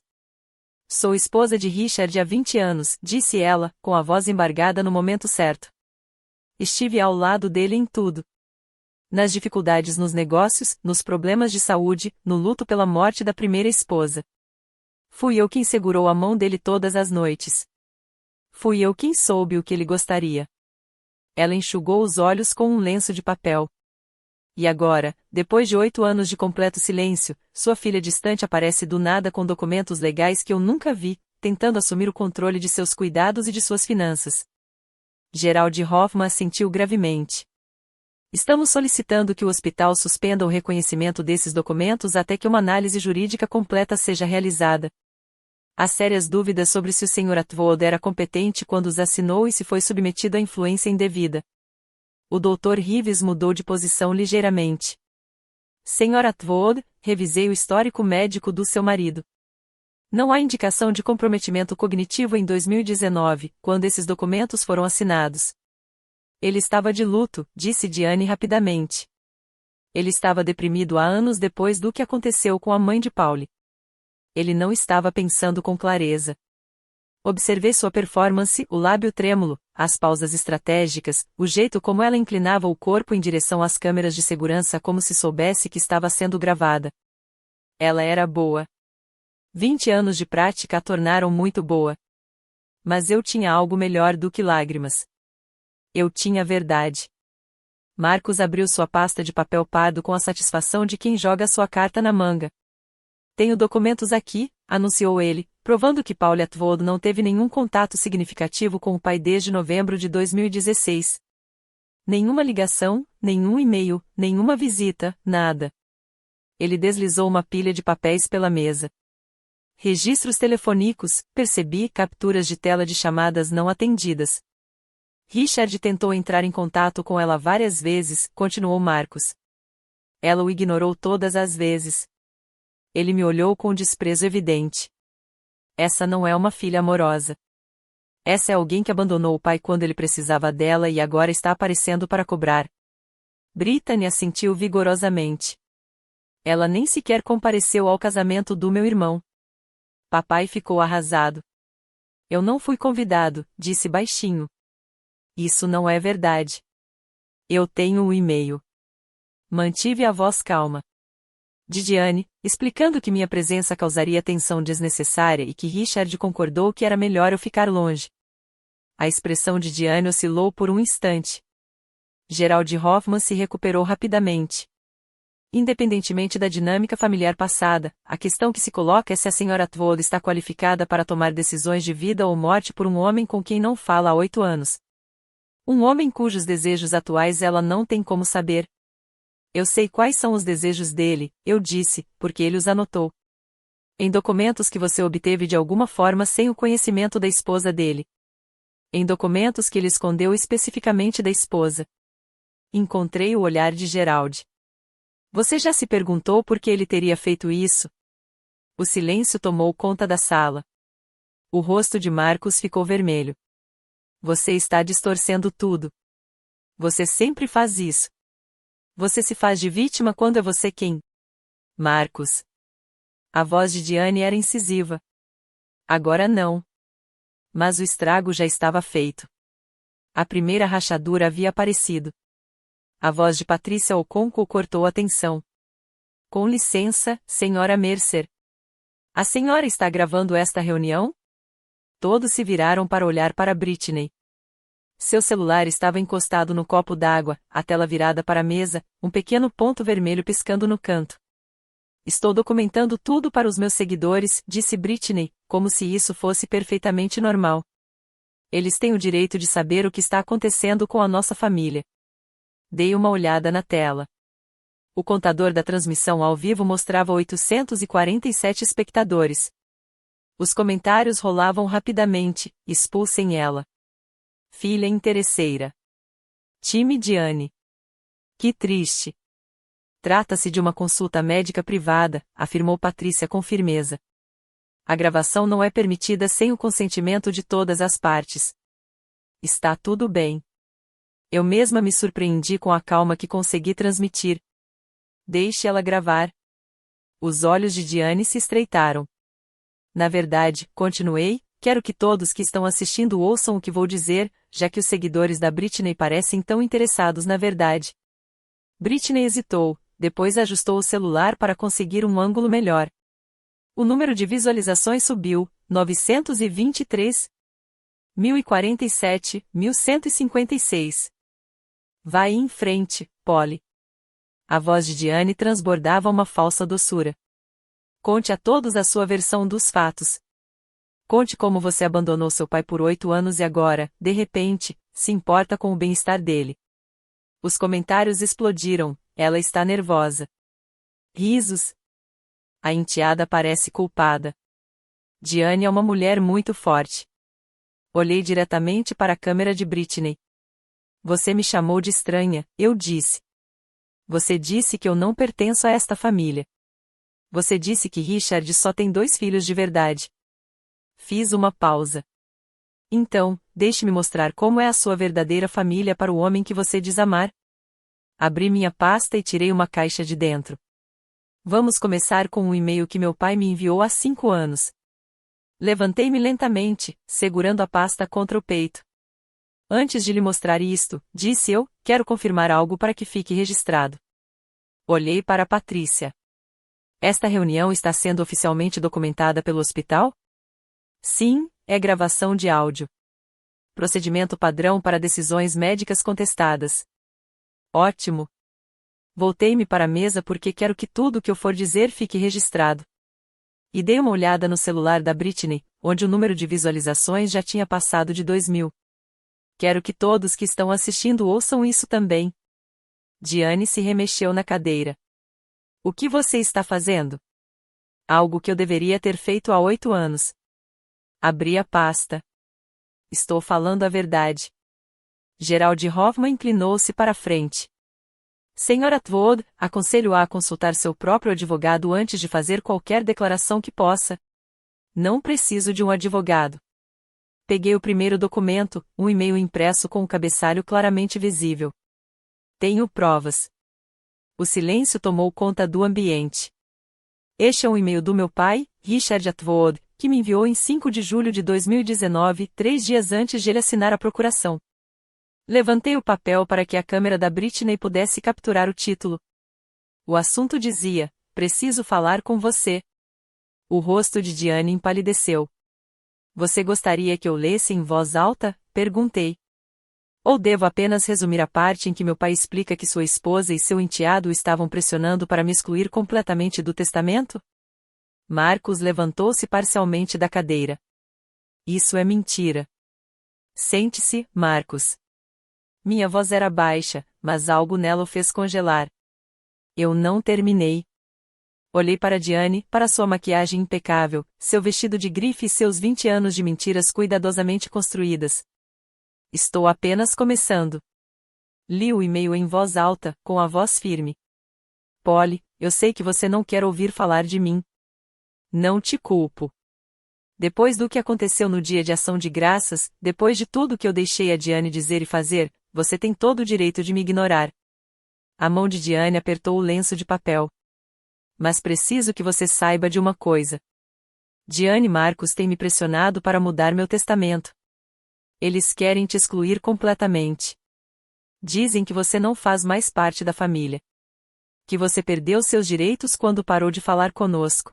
[SPEAKER 1] Sou esposa de Richard há 20 anos, disse ela, com a voz embargada no momento certo. Estive ao lado dele em tudo. Nas dificuldades nos negócios, nos problemas de saúde, no luto pela morte da primeira esposa. Fui eu quem segurou a mão dele todas as noites. Fui eu quem soube o que ele gostaria. Ela enxugou os olhos com um lenço de papel. E agora, depois de 8 anos de completo silêncio, sua filha distante aparece do nada com documentos legais que eu nunca vi, tentando assumir o controle de seus cuidados e de suas finanças. Gerald Hoffman assentiu gravemente. Estamos solicitando que o hospital suspenda o reconhecimento desses documentos até que uma análise jurídica completa seja realizada. Há sérias dúvidas sobre se o Sr. Atwood era competente quando os assinou e se foi submetido à influência indevida. O Dr. Rives mudou de posição ligeiramente. Sr. Atwood, revisei o histórico médico do seu marido. Não há indicação de comprometimento cognitivo em 2019, quando esses documentos foram assinados. Ele estava de luto, disse Diane rapidamente. Ele estava deprimido há anos depois do que aconteceu com a mãe de Pauli. Ele não estava pensando com clareza. Observei sua performance, o lábio trêmulo, as pausas estratégicas, o jeito como ela inclinava o corpo em direção às câmeras de segurança como se soubesse que estava sendo gravada. Ela era boa. 20 anos de prática a tornaram muito boa. Mas eu tinha algo melhor do que lágrimas. Eu tinha verdade. Marcos abriu sua pasta de papel pardo com a satisfação de quem joga sua carta na manga. Tenho documentos aqui, anunciou ele, provando que Paul Atwood não teve nenhum contato significativo com o pai desde novembro de 2016. Nenhuma ligação, nenhum e-mail, nenhuma visita, nada. Ele deslizou uma pilha de papéis pela mesa. Registros telefônicos, percebi, capturas de tela de chamadas não atendidas. Richard tentou entrar em contato com ela várias vezes, continuou Marcus. Ela o ignorou todas as vezes. Ele me olhou com desprezo evidente. Essa não é uma filha amorosa. Essa é alguém que abandonou o pai quando ele precisava dela e agora está aparecendo para cobrar. Brittany assentiu vigorosamente. Ela nem sequer compareceu ao casamento do meu irmão. Papai ficou arrasado. Eu não fui convidado, disse baixinho. Isso não é verdade. Eu tenho o e-mail. Mantive a voz calma. Diane, explicando que minha presença causaria tensão desnecessária e que Richard concordou que era melhor eu ficar longe. A expressão de Diane oscilou por um instante. Gerald Hoffman se recuperou rapidamente. Independentemente da dinâmica familiar passada, a questão que se coloca é se a Sra. Atwood está qualificada para tomar decisões de vida ou morte por um homem com quem não fala há 8 anos. Um homem cujos desejos atuais ela não tem como saber. Eu sei quais são os desejos dele, eu disse, porque ele os anotou. Em documentos que você obteve de alguma forma sem o conhecimento da esposa dele. Em documentos que ele escondeu especificamente da esposa. Encontrei o olhar de Gerald. Você já se perguntou por que ele teria feito isso? O silêncio tomou conta da sala. O rosto de Marcus ficou vermelho. Você está distorcendo tudo. Você sempre faz isso. Você se faz de vítima quando é você quem? Marcus. A voz de Diane era incisiva. Agora não. Mas o estrago já estava feito. A primeira rachadura havia aparecido. A voz de Patrícia Okonkwo cortou a tensão. Com licença, senhora Mercer. A senhora está gravando esta reunião? Todos se viraram para olhar para Brittany. Seu celular estava encostado no copo d'água, a tela virada para a mesa, um pequeno ponto vermelho piscando no canto. Estou documentando tudo para os meus seguidores, disse Brittany, como se isso fosse perfeitamente normal. Eles têm o direito de saber o que está acontecendo com a nossa família. Dei uma olhada na tela. O contador da transmissão ao vivo mostrava 847 espectadores. Os comentários rolavam rapidamente, expulsem ela. Filha interesseira. Time Diane. Que triste. Trata-se de uma consulta médica privada, afirmou Patrícia com firmeza. A gravação não é permitida sem o consentimento de todas as partes. Está tudo bem. Eu mesma me surpreendi com a calma que consegui transmitir. Deixe ela gravar. Os olhos de Diane se estreitaram. Na verdade, continuei, quero que todos que estão assistindo ouçam o que vou dizer, já que os seguidores da Brittany parecem tão interessados na verdade. Brittany hesitou, depois ajustou o celular para conseguir um ângulo melhor. O número de visualizações subiu, 923, 1047, 1156. Vai em frente, Polly. A voz de Diane transbordava uma falsa doçura. Conte a todos a sua versão dos fatos. Conte como você abandonou seu pai por 8 anos e agora, de repente, se importa com o bem-estar dele. Os comentários explodiram, ela está nervosa. Risos. A enteada parece culpada. Diane é uma mulher muito forte. Olhei diretamente para a câmera de Brittany. Você me chamou de estranha, eu disse. Você disse que eu não pertenço a esta família. Você disse que Richard só tem 2 filhos de verdade. Fiz uma pausa. Então, deixe-me mostrar como é a sua verdadeira família para o homem que você diz amar. Abri minha pasta e tirei uma caixa de dentro. Vamos começar com um e-mail que meu pai me enviou há 5 anos. Levantei-me lentamente, segurando a pasta contra o peito. Antes de lhe mostrar isto, disse eu, quero confirmar algo para que fique registrado. Olhei para Patrícia. Esta reunião está sendo oficialmente documentada pelo hospital? Sim, é gravação de áudio. Procedimento padrão para decisões médicas contestadas. Ótimo. Voltei-me para a mesa porque quero que tudo o que eu for dizer fique registrado. E dei uma olhada no celular da Britney, onde o número de visualizações já tinha passado de 2.000. Quero que todos que estão assistindo ouçam isso também. Diane se remexeu na cadeira. O que você está fazendo? Algo que eu deveria ter feito há 8 anos. Abri a pasta. Estou falando a verdade. Gerald Hoffman inclinou-se para a frente. Sr. Atwood, aconselho-a a consultar seu próprio advogado antes de fazer qualquer declaração que possa. Não preciso de um advogado. Peguei o primeiro documento, um e-mail impresso com o cabeçalho claramente visível. Tenho provas. O silêncio tomou conta do ambiente. Este é um e-mail do meu pai, Richard Atwood, que me enviou em 5 de julho de 2019, 3 dias antes de ele assinar a procuração. Levantei o papel para que a câmera da Britney pudesse capturar o título. O assunto dizia: preciso falar com você. O rosto de Diane empalideceu. Você gostaria que eu lesse em voz alta? Perguntei. Ou devo apenas resumir a parte em que meu pai explica que sua esposa e seu enteado o estavam pressionando para me excluir completamente do testamento? Marcos levantou-se parcialmente da cadeira. Isso é mentira. Sente-se, Marcos. Minha voz era baixa, mas algo nela o fez congelar. Eu não terminei. Olhei para Diane, para sua maquiagem impecável, seu vestido de grife e seus 20 anos de mentiras cuidadosamente construídas. Estou apenas começando. Li o e-mail em voz alta, com a voz firme. Polly, eu sei que você não quer ouvir falar de mim. Não te culpo. Depois do que aconteceu no dia de ação de graças, depois de tudo que eu deixei a Diane dizer e fazer, você tem todo o direito de me ignorar. A mão de Diane apertou o lenço de papel. Mas preciso que você saiba de uma coisa. Diane e Marcos têm me pressionado para mudar meu testamento. Eles querem te excluir completamente. Dizem que você não faz mais parte da família. Que você perdeu seus direitos quando parou de falar conosco.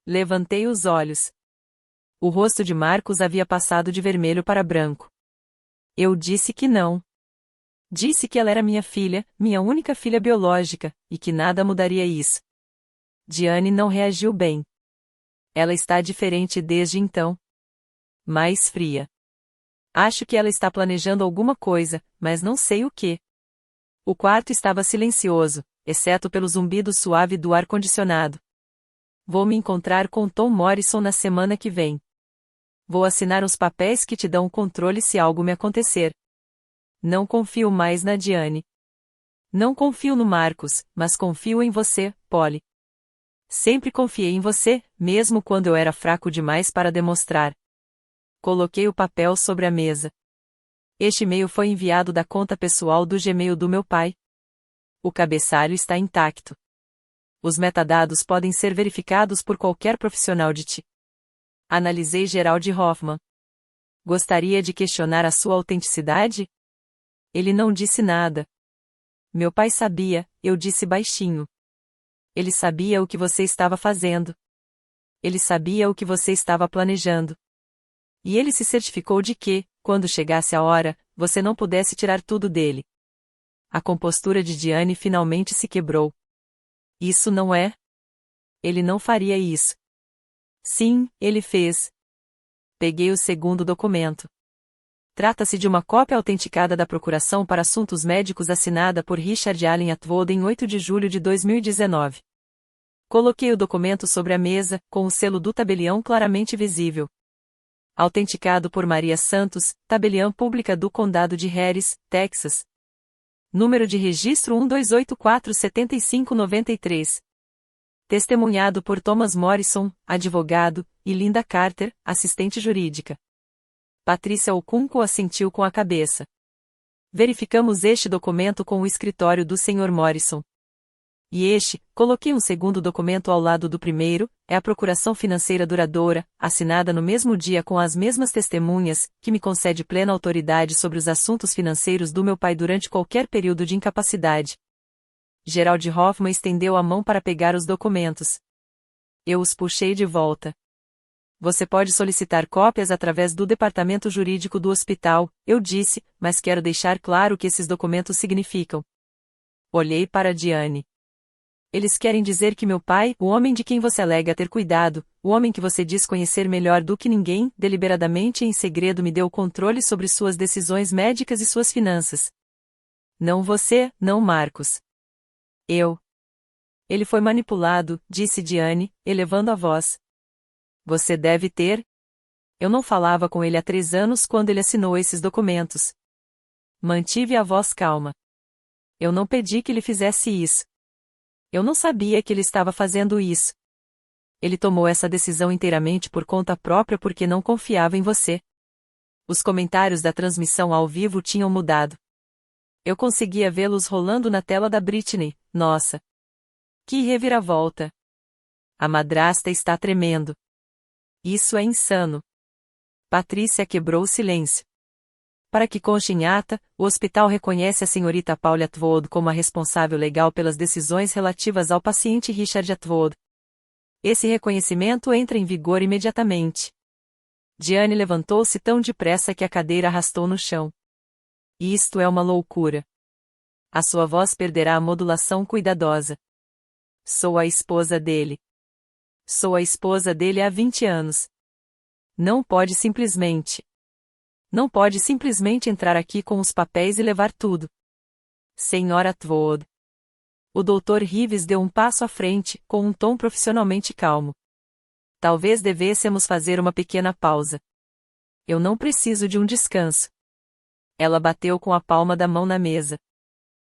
[SPEAKER 1] Levantei os olhos. O rosto de Marcos havia passado de vermelho para branco. Eu disse que não. Disse que ela era minha filha, minha única filha biológica, e que nada mudaria isso. Diane não reagiu bem. Ela está diferente desde então. Mais fria. Acho que ela está planejando alguma coisa, mas não sei o que. O quarto estava silencioso, exceto pelo zumbido suave do ar-condicionado. Vou me encontrar com Tom Morrison na semana que vem. Vou assinar os papéis que te dão controle se algo me acontecer. Não confio mais na Diane. Não confio no Marcos, mas confio em você, Polly. Sempre confiei em você, mesmo quando eu era fraco demais para demonstrar. Coloquei o papel sobre a mesa. Este e-mail foi enviado da conta pessoal do Gmail do meu pai. O cabeçalho está intacto. Os metadados podem ser verificados por qualquer profissional de TI. Analisei Gerald Hoffman. Gostaria de questionar a sua autenticidade? Ele não disse nada. Meu pai sabia, eu disse baixinho. Ele sabia o que você estava fazendo. Ele sabia o que você estava planejando. E ele se certificou de que, quando chegasse a hora, você não pudesse tirar tudo dele. A compostura de Diane finalmente se quebrou. Isso não é? Ele não faria isso. Sim, ele fez. Peguei o segundo documento. Trata-se de uma cópia autenticada da Procuração para Assuntos Médicos assinada por Richard Allen Atwood em 8 de julho de 2019. Coloquei o documento sobre a mesa, com o selo do tabelião claramente visível. Autenticado por Maria Santos, tabelião pública do Condado de Harris, Texas. Número de registro 12847593. Testemunhado por Thomas Morrison, advogado, e Linda Carter, assistente jurídica. Patrícia Okunko assentiu com a cabeça. Verificamos este documento com o escritório do Sr. Morrison. E este, coloquei um segundo documento ao lado do primeiro, é a Procuração Financeira Duradoura, assinada no mesmo dia com as mesmas testemunhas, que me concede plena autoridade sobre os assuntos financeiros do meu pai durante qualquer período de incapacidade. Gerald Hoffman estendeu a mão para pegar os documentos. Eu os puxei de volta. Você pode solicitar cópias através do departamento jurídico do hospital, eu disse, mas quero deixar claro o que esses documentos significam. Olhei para Diane. Eles querem dizer que meu pai, o homem de quem você alega ter cuidado, o homem que você diz conhecer melhor do que ninguém, deliberadamente e em segredo me deu o controle sobre suas decisões médicas e suas finanças. Não você, não Marcos. Eu. Ele foi manipulado, disse Diane, elevando a voz. Você deve ter. Eu não falava com ele há 3 anos quando ele assinou esses documentos. Mantive a voz calma. Eu não pedi que ele fizesse isso. Eu não sabia que ele estava fazendo isso. Ele tomou essa decisão inteiramente por conta própria porque não confiava em você. Os comentários da transmissão ao vivo tinham mudado. Eu conseguia vê-los rolando na tela da Britney. Nossa! Que reviravolta! A madrasta está tremendo. Isso é insano. Patrícia quebrou o silêncio. Para que conste em ata, o hospital reconhece a senhorita Paula Atwood como a responsável legal pelas decisões relativas ao paciente Richard Atwood. Esse reconhecimento entra em vigor imediatamente. Diane levantou-se tão depressa que a cadeira arrastou no chão. Isto é uma loucura. A sua voz perderá a modulação cuidadosa. Sou a esposa dele. Sou a esposa dele há 20 anos. Não pode simplesmente entrar aqui com os papéis e levar tudo. Senhora Atwood. O Dr. Reeves deu um passo à frente, com um tom profissionalmente calmo. Talvez devêssemos fazer uma pequena pausa. Eu não preciso de um descanso. Ela bateu com a palma da mão na mesa.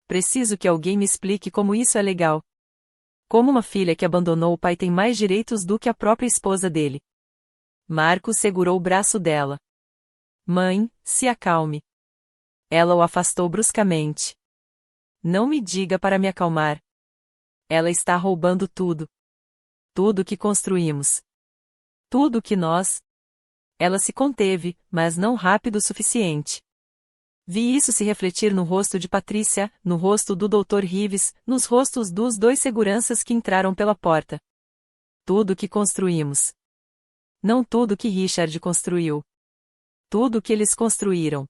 [SPEAKER 1] Preciso que alguém me explique como isso é legal. Como uma filha que abandonou o pai tem mais direitos do que a própria esposa dele. Marcos segurou o braço dela. Mãe, se acalme. Ela o afastou bruscamente. Não me diga para me acalmar. Ela está roubando tudo. Tudo que construímos. Tudo que nós. Ela se conteve, mas não rápido o suficiente. Vi isso se refletir no rosto de Patrícia, no rosto do Dr. Reeves, nos rostos dos 2 seguranças que entraram pela porta. Tudo que construímos. Não tudo que Richard construiu. Tudo que eles construíram.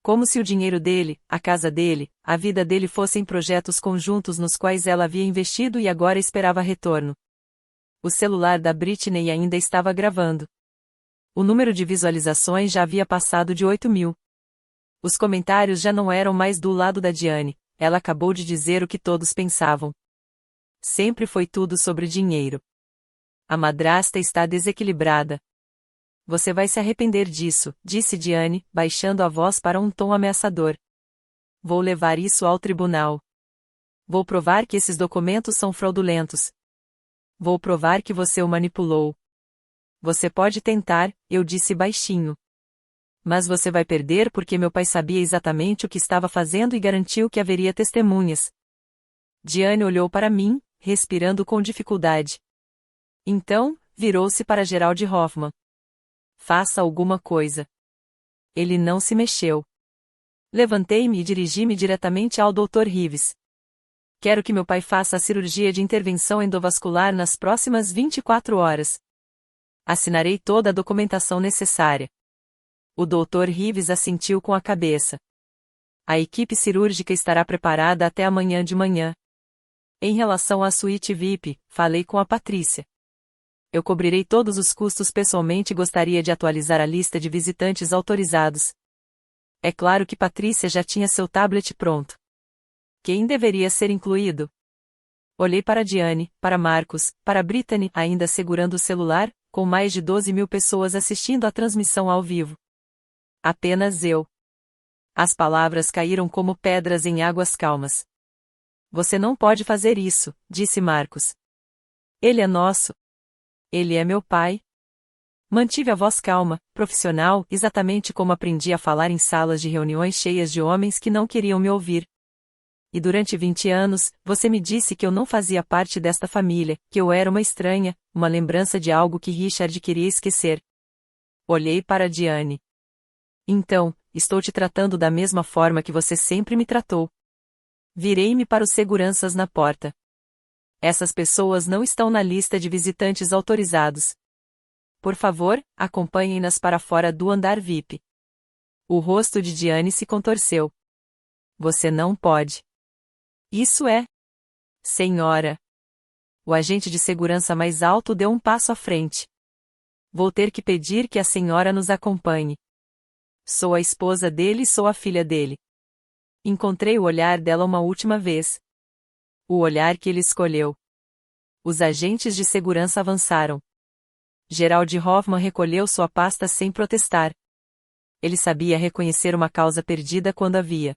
[SPEAKER 1] Como se o dinheiro dele, a casa dele, a vida dele fossem projetos conjuntos nos quais ela havia investido e agora esperava retorno. O celular da Britney ainda estava gravando. O número de visualizações já havia passado de 8.000. Os comentários já não eram mais do lado da Diane, ela acabou de dizer o que todos pensavam. Sempre foi tudo sobre dinheiro. A madrasta está desequilibrada. Você vai se arrepender disso, disse Diane, baixando a voz para um tom ameaçador. Vou levar isso ao tribunal. Vou provar que esses documentos são fraudulentos. Vou provar que você o manipulou. Você pode tentar, eu disse baixinho. Mas você vai perder porque meu pai sabia exatamente o que estava fazendo e garantiu que haveria testemunhas. Diane olhou para mim, respirando com dificuldade. Então, virou-se para Gerald Hoffman. Faça alguma coisa. Ele não se mexeu. Levantei-me e dirigi-me diretamente ao Dr. Reeves. Quero que meu pai faça a cirurgia de intervenção endovascular nas próximas 24 horas. Assinarei toda a documentação necessária. O Dr. Reeves assentiu com a cabeça. A equipe cirúrgica estará preparada até amanhã de manhã. Em relação à suíte VIP, falei com a Patrícia. Eu cobrirei todos os custos pessoalmente e gostaria de atualizar a lista de visitantes autorizados. É claro que Patrícia já tinha seu tablet pronto. Quem deveria ser incluído? Olhei para Diane, para Marcos, para Brittany, ainda segurando o celular, com mais de 12.000 pessoas assistindo à transmissão ao vivo. Apenas eu. As palavras caíram como pedras em águas calmas. Você não pode fazer isso, disse Marcos. Ele é nosso. Ele é meu pai. Mantive a voz calma, profissional, exatamente como aprendi a falar em salas de reuniões cheias de homens que não queriam me ouvir. E durante 20 anos, você me disse que eu não fazia parte desta família, que eu era uma estranha, uma lembrança de algo que Richard queria esquecer. Olhei para Diane. Então, estou te tratando da mesma forma que você sempre me tratou. Virei-me para os seguranças na porta. Essas pessoas não estão na lista de visitantes autorizados. Por favor, acompanhem-nas para fora do andar VIP. O rosto de Diane se contorceu. Você não pode. Isso é Senhora. O agente de segurança mais alto deu um passo à frente. Vou ter que pedir que a senhora nos acompanhe. Sou a esposa dele e sou a filha dele. Encontrei o olhar dela uma última vez. O olhar que ele escolheu. Os agentes de segurança avançaram. Gerald Hoffman recolheu sua pasta sem protestar. Ele sabia reconhecer uma causa perdida quando a via.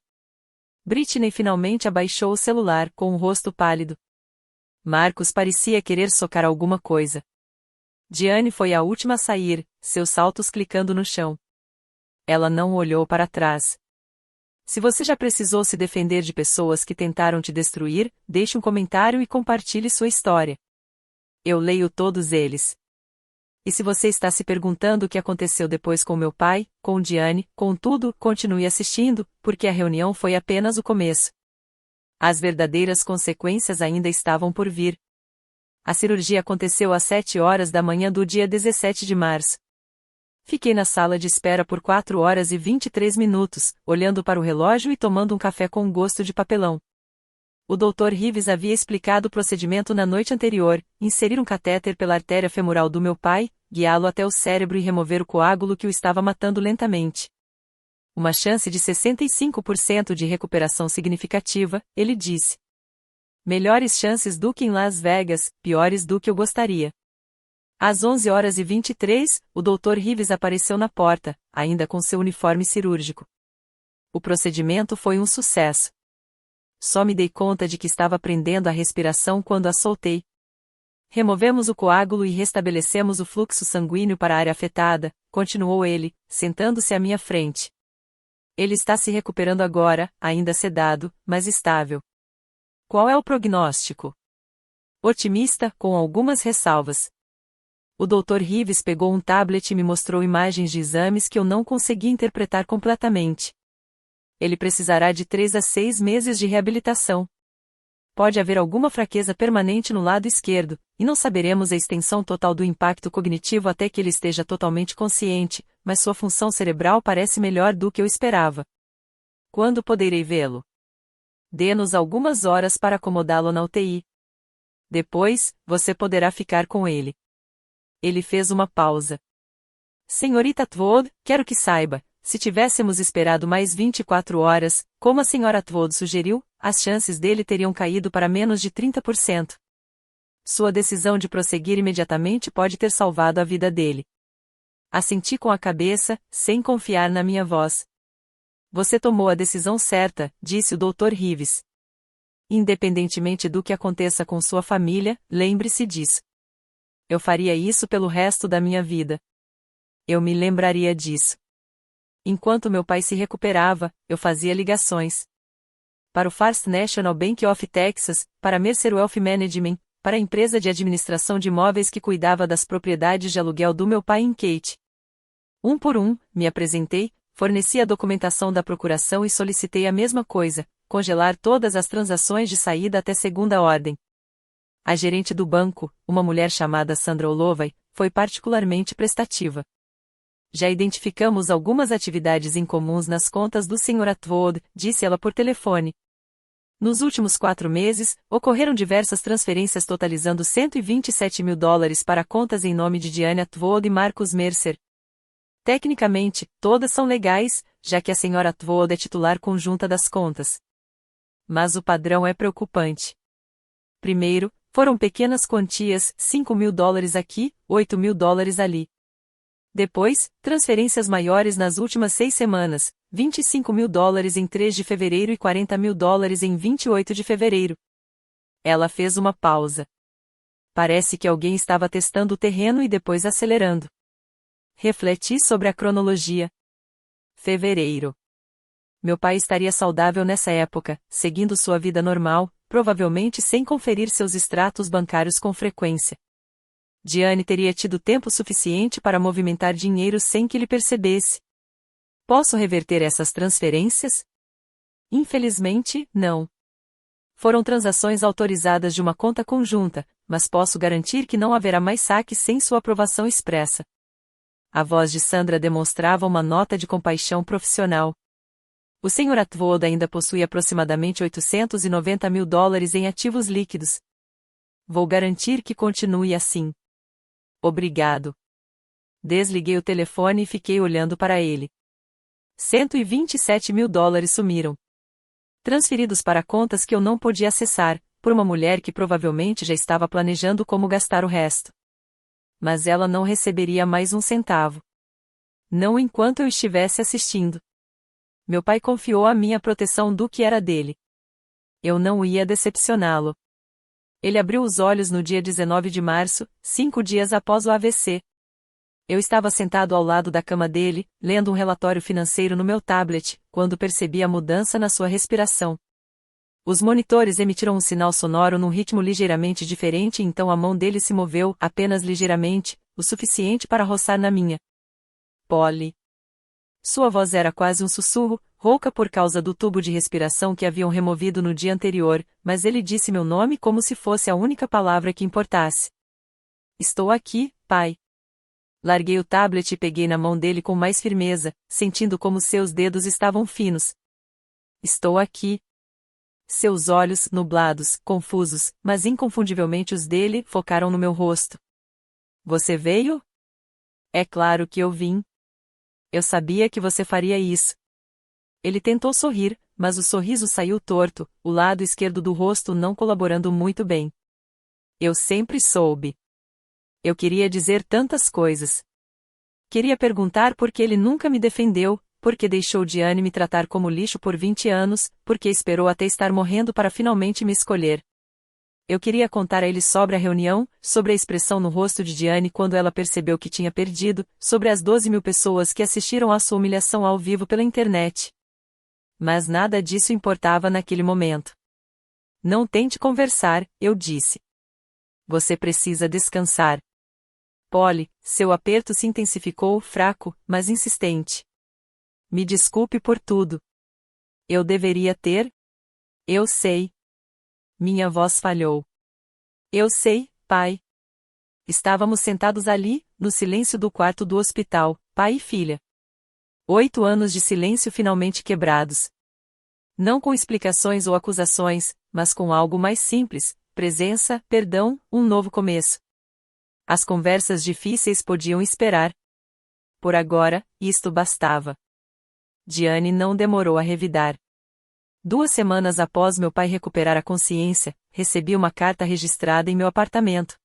[SPEAKER 1] Britney finalmente abaixou o celular com o rosto pálido. Marcos parecia querer socar alguma coisa. Diane foi a última a sair, seus saltos clicando no chão. Ela não olhou para trás. Se você já precisou se defender de pessoas que tentaram te destruir, deixe um comentário e compartilhe sua história. Eu leio todos eles. E se você está se perguntando o que aconteceu depois com meu pai, com Diane, com tudo, continue assistindo, porque a reunião foi apenas o começo. As verdadeiras consequências ainda estavam por vir. A cirurgia aconteceu às 7 horas da manhã do dia 17 de março. Fiquei na sala de espera por 4 horas e 23 minutos, olhando para o relógio e tomando um café com gosto de papelão. O Dr. Reeves havia explicado o procedimento na noite anterior: inserir um catéter pela artéria femoral do meu pai, guiá-lo até o cérebro e remover o coágulo que o estava matando lentamente. Uma chance de 65% de recuperação significativa, ele disse. Melhores chances do que em Las Vegas, piores do que eu gostaria. Às 11 horas e 23, o Dr. Reeves apareceu na porta, ainda com seu uniforme cirúrgico. O procedimento foi um sucesso. Só me dei conta de que estava prendendo a respiração quando a soltei. Removemos o coágulo e restabelecemos o fluxo sanguíneo para a área afetada, continuou ele, sentando-se à minha frente. Ele está se recuperando agora, ainda sedado, mas estável. Qual é o prognóstico? Otimista, com algumas ressalvas. O Dr. Reeves pegou um tablet e me mostrou imagens de exames que eu não consegui interpretar completamente. Ele precisará de 3 a 6 meses de reabilitação. Pode haver alguma fraqueza permanente no lado esquerdo, e não saberemos a extensão total do impacto cognitivo até que ele esteja totalmente consciente, mas sua função cerebral parece melhor do que eu esperava. Quando poderei vê-lo? Dê-nos algumas horas para acomodá-lo na UTI. Depois, você poderá ficar com ele. Ele fez uma pausa. Senhorita Atwood, quero que saiba, se tivéssemos esperado mais 24 horas, como a senhora Atwood sugeriu, as chances dele teriam caído para menos de 30%. Sua decisão de prosseguir imediatamente pode ter salvado a vida dele. Assenti com a cabeça, sem confiar na minha voz. Você tomou a decisão certa, disse o Dr. Reeves. Independentemente do que aconteça com sua família, lembre-se disso. Eu faria isso pelo resto da minha vida. Eu me lembraria disso. Enquanto meu pai se recuperava, eu fazia ligações. Para o First National Bank of Texas, para Mercer Wealth Management, para a empresa de administração de imóveis que cuidava das propriedades de aluguel do meu pai em Kate. Um por um, me apresentei, forneci a documentação da procuração e solicitei a mesma coisa, congelar todas as transações de saída até segunda ordem. A gerente do banco, uma mulher chamada Sandra Olovay, foi particularmente prestativa. Já identificamos algumas atividades incomuns nas contas do Sr. Atwood, disse ela por telefone. Nos últimos 4 meses, ocorreram diversas transferências totalizando $127 mil para contas em nome de Diane Atwood e Marcus Mercer. Tecnicamente, todas são legais, já que a Sra. Atwood é titular conjunta das contas. Mas o padrão é preocupante. Primeiro, foram pequenas quantias, $5 mil aqui, $8 mil ali. Depois, transferências maiores nas últimas 6 semanas, $25 mil em 3 de fevereiro e $40 mil em 28 de fevereiro. Ela fez uma pausa. Parece que alguém estava testando o terreno e depois acelerando. Refleti sobre a cronologia. Fevereiro. Meu pai estaria saudável nessa época, seguindo sua vida normal, provavelmente sem conferir seus extratos bancários com frequência. Diane teria tido tempo suficiente para movimentar dinheiro sem que ele percebesse. Posso reverter essas transferências? Infelizmente, não. Foram transações autorizadas de uma conta conjunta, mas posso garantir que não haverá mais saques sem sua aprovação expressa. A voz de Sandra demonstrava uma nota de compaixão profissional. O Sr. Atwood ainda possui aproximadamente $890.000 em ativos líquidos. Vou garantir que continue assim. Obrigado. Desliguei o telefone e fiquei olhando para ele. $127.000 sumiram. Transferidos para contas que eu não podia acessar, por uma mulher que provavelmente já estava planejando como gastar o resto. Mas ela não receberia mais um centavo. Não enquanto eu estivesse assistindo. Meu pai confiou a mim a proteção do que era dele. Eu não ia decepcioná-lo. Ele abriu os olhos no dia 19 de março, 5 dias após o AVC. Eu estava sentado ao lado da cama dele, lendo um relatório financeiro no meu tablet, quando percebi a mudança na sua respiração. Os monitores emitiram um sinal sonoro num ritmo ligeiramente diferente e então a mão dele se moveu, apenas ligeiramente, o suficiente para roçar na minha. Polly. Sua voz era quase um sussurro, rouca por causa do tubo de respiração que haviam removido no dia anterior, mas ele disse meu nome como se fosse a única palavra que importasse. Estou aqui, pai. Larguei o tablet e peguei na mão dele com mais firmeza, sentindo como seus dedos estavam finos. Estou aqui. Seus olhos, nublados, confusos, mas inconfundivelmente os dele, focaram no meu rosto. Você veio? É claro que eu vim. Eu sabia que você faria isso. Ele tentou sorrir, mas o sorriso saiu torto, o lado esquerdo do rosto não colaborando muito bem. Eu sempre soube. Eu queria dizer tantas coisas. Queria perguntar por que ele nunca me defendeu, por que deixou Diane me tratar como lixo por 20 anos, por que esperou até estar morrendo para finalmente me escolher. Eu queria contar a ele sobre a reunião, sobre a expressão no rosto de Diane quando ela percebeu que tinha perdido, sobre as 12.000 pessoas que assistiram à sua humilhação ao vivo pela internet. Mas nada disso importava naquele momento. Não tente conversar, eu disse. Você precisa descansar. Polly, seu aperto se intensificou, fraco, mas insistente. Me desculpe por tudo. Eu deveria ter? Eu sei. Minha voz falhou. Eu sei, pai. Estávamos sentados ali, no silêncio do quarto do hospital, pai e filha. 8 anos de silêncio finalmente quebrados. Não com explicações ou acusações, mas com algo mais simples, presença, perdão, um novo começo. As conversas difíceis podiam esperar. Por agora, isto bastava. Diane não demorou a revidar. 2 semanas após meu pai recuperar a consciência, recebi uma carta registrada em meu apartamento.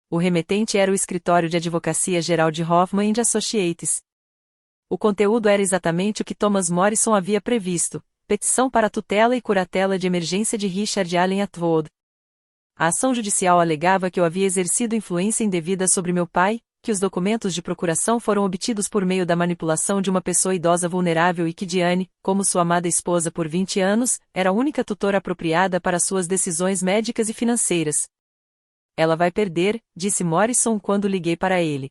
[SPEAKER 1] O remetente era o escritório de advocacia geral de Hoffman & Associates. O conteúdo era exatamente o que Thomas Morrison havia previsto: petição para tutela e curatela de emergência de Richard Allen Atwood. A ação judicial alegava que eu havia exercido influência indevida sobre meu pai, que os documentos de procuração foram obtidos por meio da manipulação de uma pessoa idosa vulnerável e que Diane, como sua amada esposa por 20 anos, era a única tutora apropriada para suas decisões médicas e financeiras. Ela vai perder, disse Morrison quando liguei para ele.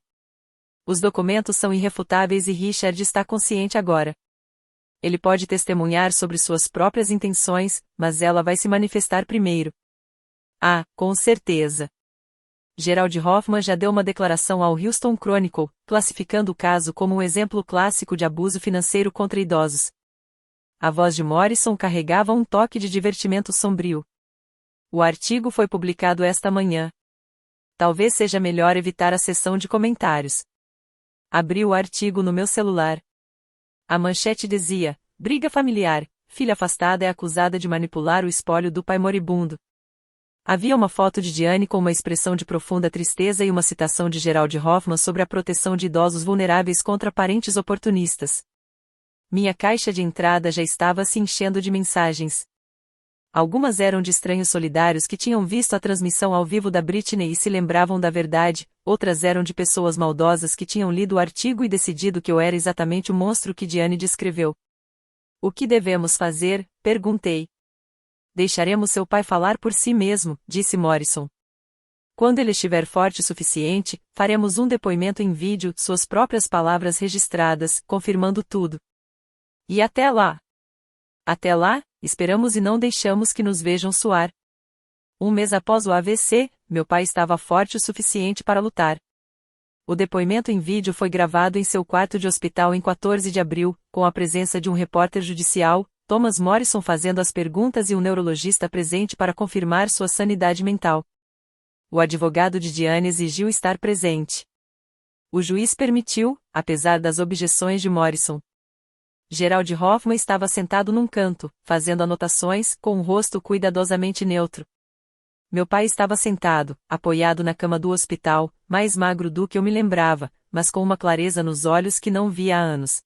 [SPEAKER 1] Os documentos são irrefutáveis e Richard está consciente agora. Ele pode testemunhar sobre suas próprias intenções, mas ela vai se manifestar primeiro. Ah, com certeza. Gerald Hoffman já deu uma declaração ao Houston Chronicle, classificando o caso como um exemplo clássico de abuso financeiro contra idosos. A voz de Morrison carregava um toque de divertimento sombrio. O artigo foi publicado esta manhã. Talvez seja melhor evitar a sessão de comentários. Abri o artigo no meu celular. A manchete dizia: briga familiar, filha afastada é acusada de manipular o espólio do pai moribundo. Havia uma foto de Diane com uma expressão de profunda tristeza e uma citação de Gerald Hoffman sobre a proteção de idosos vulneráveis contra parentes oportunistas. Minha caixa de entrada já estava se enchendo de mensagens. Algumas eram de estranhos solidários que tinham visto a transmissão ao vivo da Britney e se lembravam da verdade, outras eram de pessoas maldosas que tinham lido o artigo e decidido que eu era exatamente o monstro que Diane descreveu. O que devemos fazer? Perguntei. Deixaremos seu pai falar por si mesmo, disse Morrison. Quando ele estiver forte o suficiente, faremos um depoimento em vídeo, suas próprias palavras registradas, confirmando tudo. E até lá? Até lá, esperamos e não deixamos que nos vejam suar. 1 mês após o AVC, meu pai estava forte o suficiente para lutar. O depoimento em vídeo foi gravado em seu quarto de hospital em 14 de abril, com a presença de um repórter judicial, Thomas Morrison fazendo as perguntas e um neurologista presente para confirmar sua sanidade mental. O advogado de Diane exigiu estar presente. O juiz permitiu, apesar das objeções de Morrison. Gerald Hoffman estava sentado num canto, fazendo anotações, com o rosto cuidadosamente neutro. Meu pai estava sentado, apoiado na cama do hospital, mais magro do que eu me lembrava, mas com uma clareza nos olhos que não via há anos.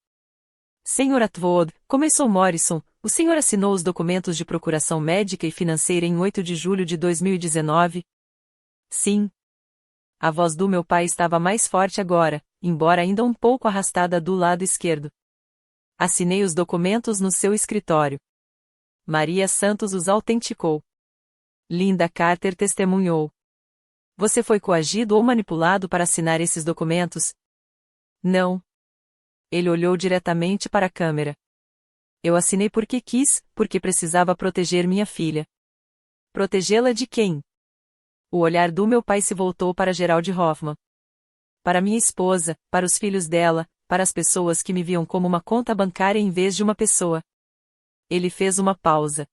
[SPEAKER 1] Sr. Atwood, começou Morrison, o senhor assinou os documentos de procuração médica e financeira em 8 de julho de 2019? Sim. A voz do meu pai estava mais forte agora, embora ainda um pouco arrastada do lado esquerdo. Assinei os documentos no seu escritório. Maria Santos os autenticou. Linda Carter testemunhou. Você foi coagido ou manipulado para assinar esses documentos? Não. Ele olhou diretamente para a câmera. Eu assinei porque quis, porque precisava proteger minha filha. Protegê-la de quem? O olhar do meu pai se voltou para Gerald Hoffman. Para minha esposa, para os filhos dela, para as pessoas que me viam como uma conta bancária em vez de uma pessoa. Ele fez uma pausa.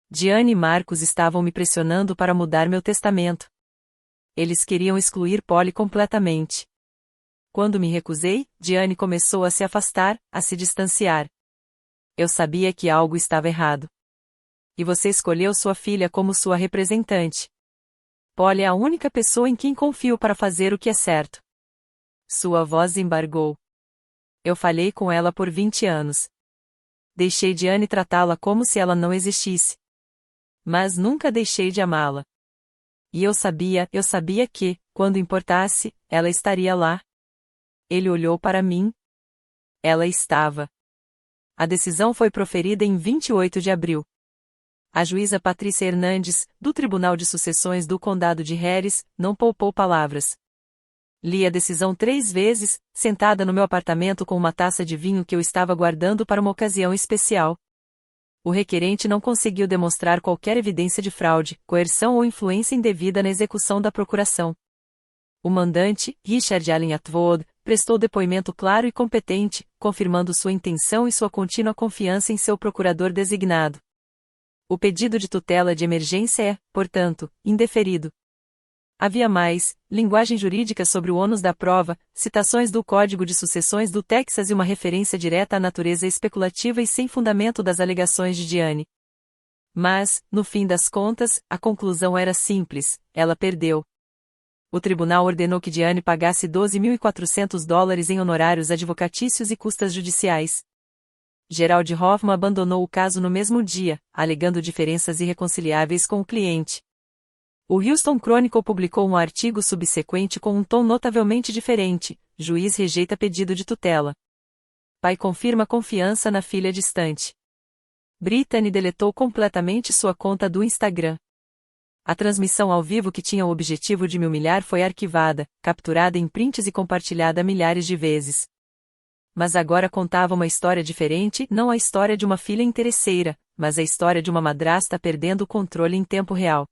[SPEAKER 1] Diane e Marcos estavam me pressionando para mudar meu testamento. Eles queriam excluir Polly completamente. Quando me recusei, Diane começou a se afastar, a se distanciar. Eu sabia que algo estava errado. E você escolheu sua filha como sua representante. Polly é a única pessoa em quem confio para fazer o que é certo. Sua voz embargou. Eu falhei com ela por 20 anos. Deixei Diane tratá-la como se ela não existisse. Mas nunca deixei de amá-la. E eu sabia que, quando importasse, ela estaria lá. Ele olhou para mim. Ela estava. A decisão foi proferida em 28 de abril. A juíza Patrícia Hernandes, do Tribunal de Sucessões do Condado de Harris, não poupou palavras. Li a decisão 3 vezes, sentada no meu apartamento com uma taça de vinho que eu estava guardando para uma ocasião especial. O requerente não conseguiu demonstrar qualquer evidência de fraude, coerção ou influência indevida na execução da procuração. O mandante, Richard Allen Atwood, prestou depoimento claro e competente, confirmando sua intenção e sua contínua confiança em seu procurador designado. O pedido de tutela de emergência é, portanto, indeferido. Havia mais, linguagem jurídica sobre o ônus da prova, citações do Código de Sucessões do Texas e uma referência direta à natureza especulativa e sem fundamento das alegações de Diane. Mas, no fim das contas, a conclusão era simples: ela perdeu. O tribunal ordenou que Diane pagasse $12.400 em honorários advocatícios e custas judiciais. Gerald Hoffman abandonou o caso no mesmo dia, alegando diferenças irreconciliáveis com o cliente. O Houston Chronicle publicou um artigo subsequente com um tom notavelmente diferente: juiz rejeita pedido de tutela. Pai confirma confiança na filha distante. Brittany deletou completamente sua conta do Instagram. A transmissão ao vivo que tinha o objetivo de me humilhar foi arquivada, capturada em prints e compartilhada milhares de vezes. Mas agora contava uma história diferente, não a história de uma filha interesseira, mas a história de uma madrasta perdendo o controle em tempo real.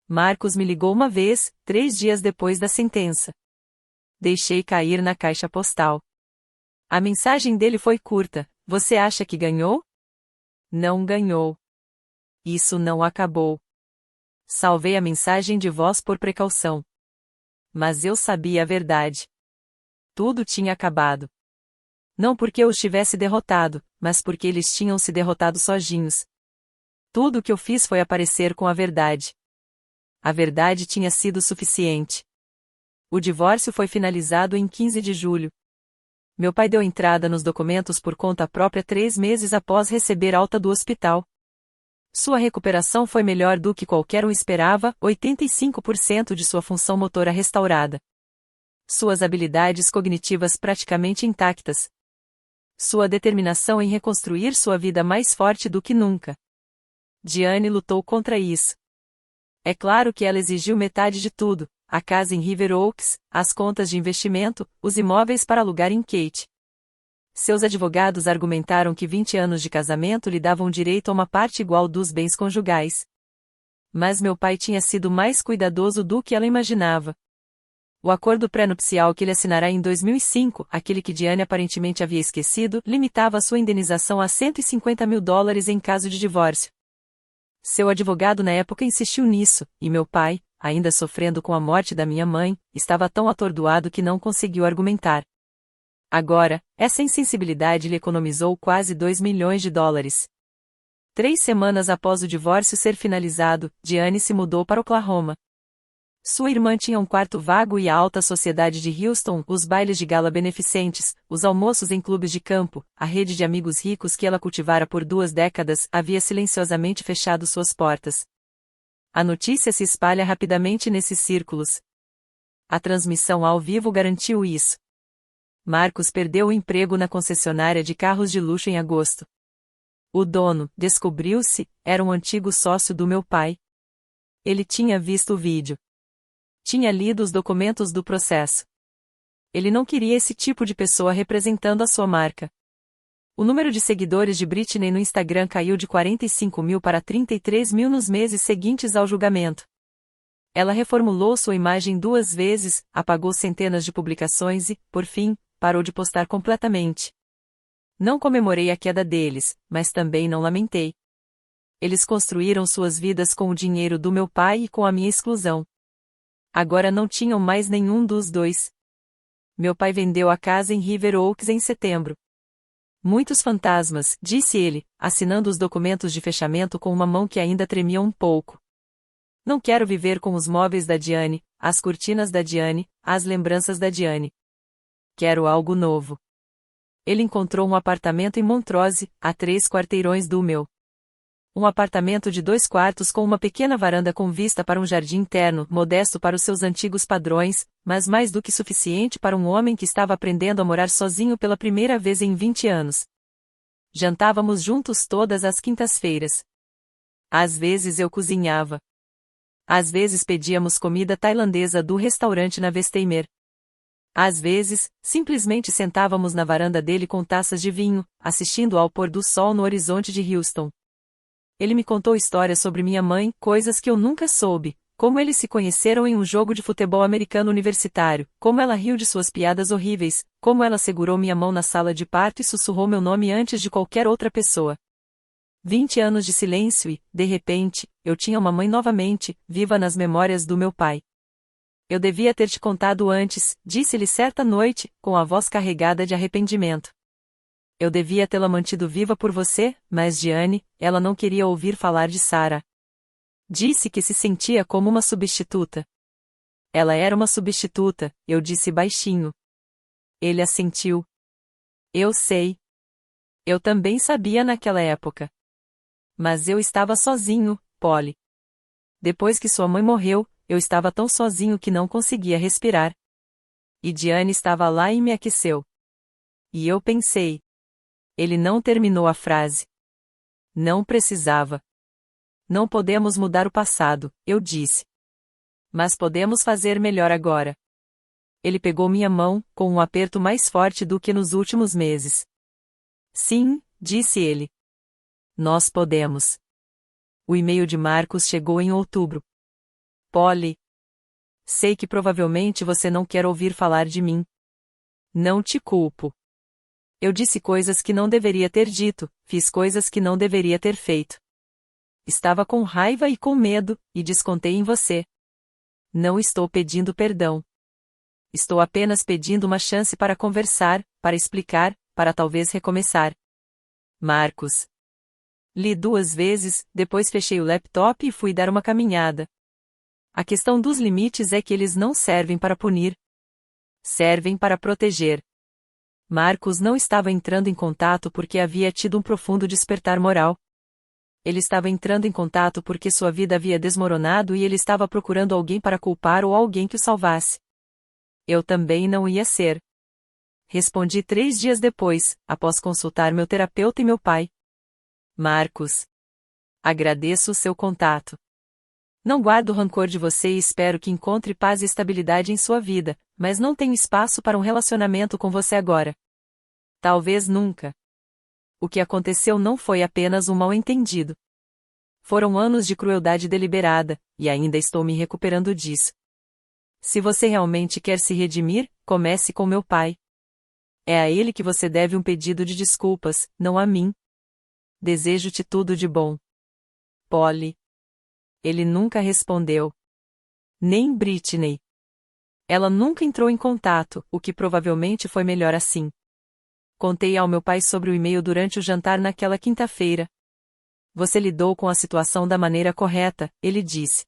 [SPEAKER 1] Marcos me ligou uma vez, 3 dias depois da sentença. Deixei cair na caixa postal. A mensagem dele foi curta: você acha que ganhou? Não ganhou. Isso não acabou. Salvei a mensagem de voz por precaução. Mas eu sabia a verdade. Tudo tinha acabado. Não porque eu os tivesse derrotado, mas porque eles tinham se derrotado sozinhos. Tudo o que eu fiz foi aparecer com a verdade. A verdade tinha sido suficiente. O divórcio foi finalizado em 15 de julho. Meu pai deu entrada nos documentos por conta própria 3 meses após receber alta do hospital. Sua recuperação foi melhor do que qualquer um esperava, 85% de sua função motora restaurada. Suas habilidades cognitivas praticamente intactas. Sua determinação em reconstruir sua vida mais forte do que nunca. Diane lutou contra isso. É claro que ela exigiu metade de tudo: a casa em River Oaks, as contas de investimento, os imóveis para alugar em Kate. Seus advogados argumentaram que 20 anos de casamento lhe davam direito a uma parte igual dos bens conjugais. Mas meu pai tinha sido mais cuidadoso do que ela imaginava. O acordo pré-nupcial que ele assinará em 2005, aquele que Diane aparentemente havia esquecido, limitava sua indenização a $150.000 em caso de divórcio. Seu advogado na época insistiu nisso, e meu pai, ainda sofrendo com a morte da minha mãe, estava tão atordoado que não conseguiu argumentar. Agora, essa insensibilidade lhe economizou quase $2 milhões. 3 semanas após o divórcio ser finalizado, Diane se mudou para Oklahoma. Sua irmã tinha um quarto vago e a alta sociedade de Houston, os bailes de gala beneficentes, os almoços em clubes de campo, a rede de amigos ricos que ela cultivara por 2 décadas, havia silenciosamente fechado suas portas. A notícia se espalha rapidamente nesses círculos. A transmissão ao vivo garantiu isso. Marcos perdeu o emprego na concessionária de carros de luxo em agosto. O dono, descobriu-se, era um antigo sócio do meu pai. Ele tinha visto o vídeo. Tinha lido os documentos do processo. Ele não queria esse tipo de pessoa representando a sua marca. O número de seguidores de Britney no Instagram caiu de 45.000 para 33.000 nos meses seguintes ao julgamento. Ela reformulou sua imagem 2 vezes, apagou centenas de publicações e, por fim, parou de postar completamente. Não comemorei a queda deles, mas também não lamentei. Eles construíram suas vidas com o dinheiro do meu pai e com a minha exclusão. Agora não tinham mais nenhum dos dois. Meu pai vendeu a casa em River Oaks em setembro. Muitos fantasmas, disse ele, assinando os documentos de fechamento com uma mão que ainda tremia um pouco. Não quero viver com os móveis da Diane, as cortinas da Diane, as lembranças da Diane. Quero algo novo. Ele encontrou um apartamento em Montrose, a 3 quarteirões do meu. Um apartamento de 2 quartos com uma pequena varanda com vista para um jardim interno, modesto para os seus antigos padrões, mas mais do que suficiente para um homem que estava aprendendo a morar sozinho pela primeira vez em 20 anos. Jantávamos juntos todas as quintas-feiras. Às vezes eu cozinhava. Às vezes pedíamos comida tailandesa do restaurante na Westheimer. Às vezes, simplesmente sentávamos na varanda dele com taças de vinho, assistindo ao pôr do sol no horizonte de Houston. Ele me contou histórias sobre minha mãe, coisas que eu nunca soube, como eles se conheceram em um jogo de futebol americano universitário, como ela riu de suas piadas horríveis, como ela segurou minha mão na sala de parto e sussurrou meu nome antes de qualquer outra pessoa. 20 anos de silêncio e, de repente, eu tinha uma mãe novamente, viva nas memórias do meu pai. Eu devia ter te contado antes, disse-lhe certa noite, com a voz carregada de arrependimento. Eu devia tê-la mantido viva por você, mas Diane, ela não queria ouvir falar de Sarah. Disse que se sentia como uma substituta. Ela era uma substituta, eu disse baixinho. Ele assentiu. Eu sei. Eu também sabia naquela época. Mas eu estava sozinho, Polly. Depois que sua mãe morreu, eu estava tão sozinho que não conseguia respirar. E Diane estava lá e me aqueceu. E eu pensei. Ele não terminou a frase. Não precisava. Não podemos mudar o passado, eu disse. Mas podemos fazer melhor agora. Ele pegou minha mão, com um aperto mais forte do que nos últimos meses. Sim, disse ele. Nós podemos. O e-mail de Marcos chegou em outubro. Polly. Sei que provavelmente você não quer ouvir falar de mim. Não te culpo. Eu disse coisas que não deveria ter dito, fiz coisas que não deveria ter feito. Estava com raiva e com medo, e descontei em você. Não estou pedindo perdão. Estou apenas pedindo uma chance para conversar, para explicar, para talvez recomeçar. Marcos. Li 2 vezes, depois fechei o laptop e fui dar uma caminhada. A questão dos limites é que eles não servem para punir. Servem para proteger. Marcos não estava entrando em contato porque havia tido um profundo despertar moral. Ele estava entrando em contato porque sua vida havia desmoronado e ele estava procurando alguém para culpar ou alguém que o salvasse. Eu também não ia ser. Respondi 3 dias depois, após consultar meu terapeuta e meu pai. Marcos. Agradeço o seu contato. Não guardo rancor de você e espero que encontre paz e estabilidade em sua vida, mas não tenho espaço para um relacionamento com você agora. Talvez nunca. O que aconteceu não foi apenas um mal-entendido. Foram anos de crueldade deliberada, e ainda estou me recuperando disso. Se você realmente quer se redimir, comece com meu pai. É a ele que você deve um pedido de desculpas, não a mim. Desejo-te tudo de bom. Polly. Ele nunca respondeu. Nem Britney. Ela nunca entrou em contato, o que provavelmente foi melhor assim. Contei ao meu pai sobre o e-mail durante o jantar naquela quinta-feira. Você lidou com a situação da maneira correta, ele disse.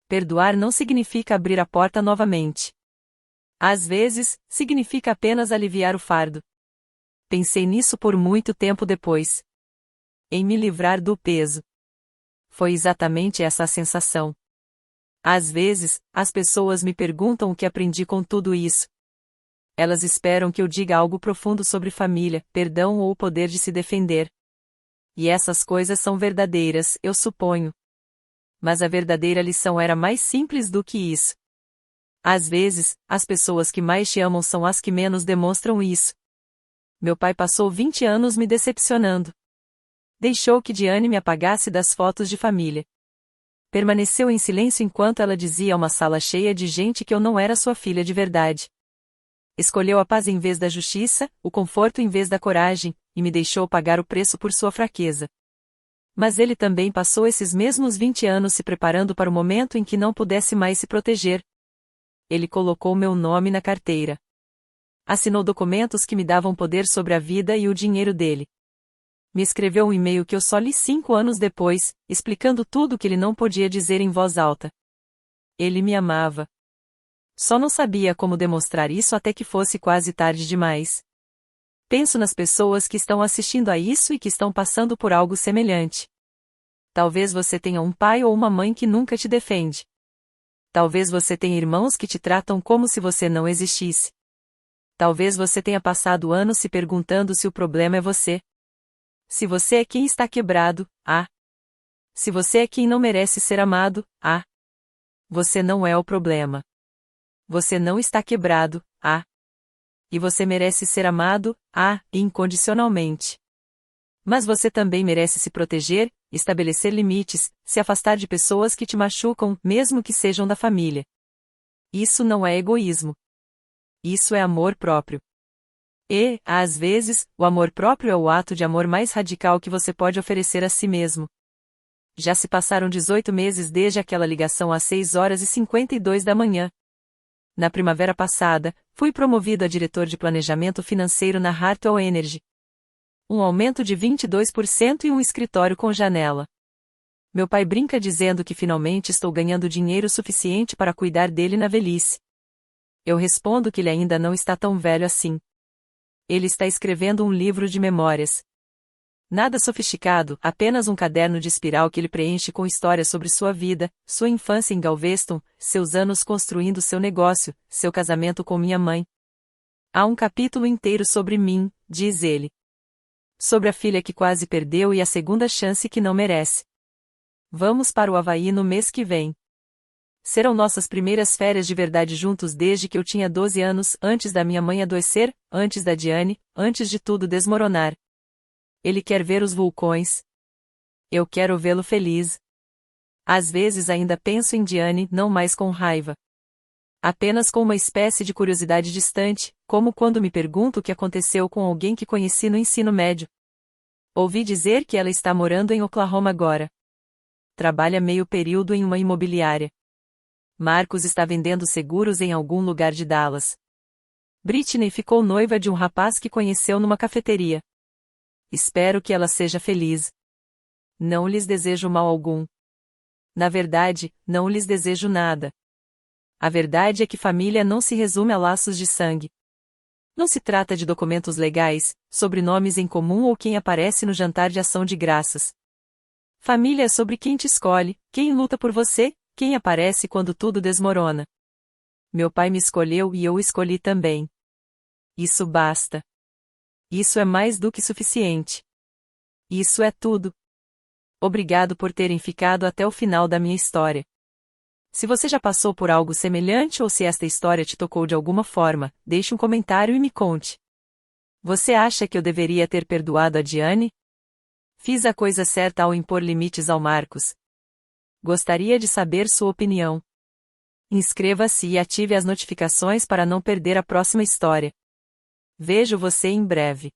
[SPEAKER 1] Perdoar não significa abrir a porta novamente. Às vezes, significa apenas aliviar o fardo. Pensei nisso por muito tempo depois. Em me livrar do peso. Foi exatamente essa a sensação. Às vezes, as pessoas me perguntam o que aprendi com tudo isso. Elas esperam que eu diga algo profundo sobre família, perdão ou o poder de se defender. E essas coisas são verdadeiras, eu suponho. Mas a verdadeira lição era mais simples do que isso. Às vezes, as pessoas que mais te amam são as que menos demonstram isso. Meu pai passou 20 anos me decepcionando. Deixou que Diane me apagasse das fotos de família. Permaneceu em silêncio enquanto ela dizia a uma sala cheia de gente que eu não era sua filha de verdade. Escolheu a paz em vez da justiça, o conforto em vez da coragem, e me deixou pagar o preço por sua fraqueza. Mas ele também passou esses mesmos 20 anos se preparando para o momento em que não pudesse mais se proteger. Ele colocou meu nome na carteira. Assinou documentos que me davam poder sobre a vida e o dinheiro dele. Me escreveu um e-mail que eu só li 5 anos depois, explicando tudo o que ele não podia dizer em voz alta. Ele me amava. Só não sabia como demonstrar isso até que fosse quase tarde demais. Penso nas pessoas que estão assistindo a isso e que estão passando por algo semelhante. Talvez você tenha um pai ou uma mãe que nunca te defende. Talvez você tenha irmãos que te tratam como se você não existisse. Talvez você tenha passado anos se perguntando se o problema é você. Se você é quem está quebrado, Se você é quem não merece ser amado, Você não é o problema. Você não está quebrado, E você merece ser amado, incondicionalmente. Mas você também merece se proteger, estabelecer limites, se afastar de pessoas que te machucam, mesmo que sejam da família. Isso não é egoísmo. Isso é amor próprio. E, às vezes, o amor próprio é o ato de amor mais radical que você pode oferecer a si mesmo. Já se passaram 18 meses desde aquela ligação às 6h52 da manhã. Na primavera passada, fui promovido a diretor de planejamento financeiro na Hartwell Energy. Um aumento de 22% e um escritório com janela. Meu pai brinca dizendo que finalmente estou ganhando dinheiro suficiente para cuidar dele na velhice. Eu respondo que ele ainda não está tão velho assim. Ele está escrevendo um livro de memórias. Nada sofisticado, apenas um caderno de espiral que ele preenche com histórias sobre sua vida, sua infância em Galveston, seus anos construindo seu negócio, seu casamento com minha mãe. Há um capítulo inteiro sobre mim, diz ele. Sobre a filha que quase perdeu e a segunda chance que não merece. Vamos para o Havaí no mês que vem. Serão nossas primeiras férias de verdade juntos desde que eu tinha 12 anos, antes da minha mãe adoecer, antes da Diane, antes de tudo desmoronar. Ele quer ver os vulcões. Eu quero vê-lo feliz. Às vezes ainda penso em Diane, não mais com raiva. Apenas com uma espécie de curiosidade distante, como quando me pergunto o que aconteceu com alguém que conheci no ensino médio. Ouvi dizer que ela está morando em Oklahoma agora. Trabalha meio período em uma imobiliária. Marcos está vendendo seguros em algum lugar de Dallas. Britney ficou noiva de um rapaz que conheceu numa cafeteria. Espero que ela seja feliz. Não lhes desejo mal algum. Na verdade, não lhes desejo nada. A verdade é que família não se resume a laços de sangue. Não se trata de documentos legais, sobrenomes em comum ou quem aparece no jantar de ação de graças. Família é sobre quem te escolhe, quem luta por você, quem aparece quando tudo desmorona. Meu pai me escolheu e eu o escolhi também. Isso basta. Isso é mais do que suficiente. Isso é tudo. Obrigado por terem ficado até o final da minha história. Se você já passou por algo semelhante ou se esta história te tocou de alguma forma, deixe um comentário e me conte. Você acha que eu deveria ter perdoado a Diane? Fiz a coisa certa ao impor limites ao Marcos. Gostaria de saber sua opinião. Inscreva-se e ative as notificações para não perder a próxima história. Vejo você em breve.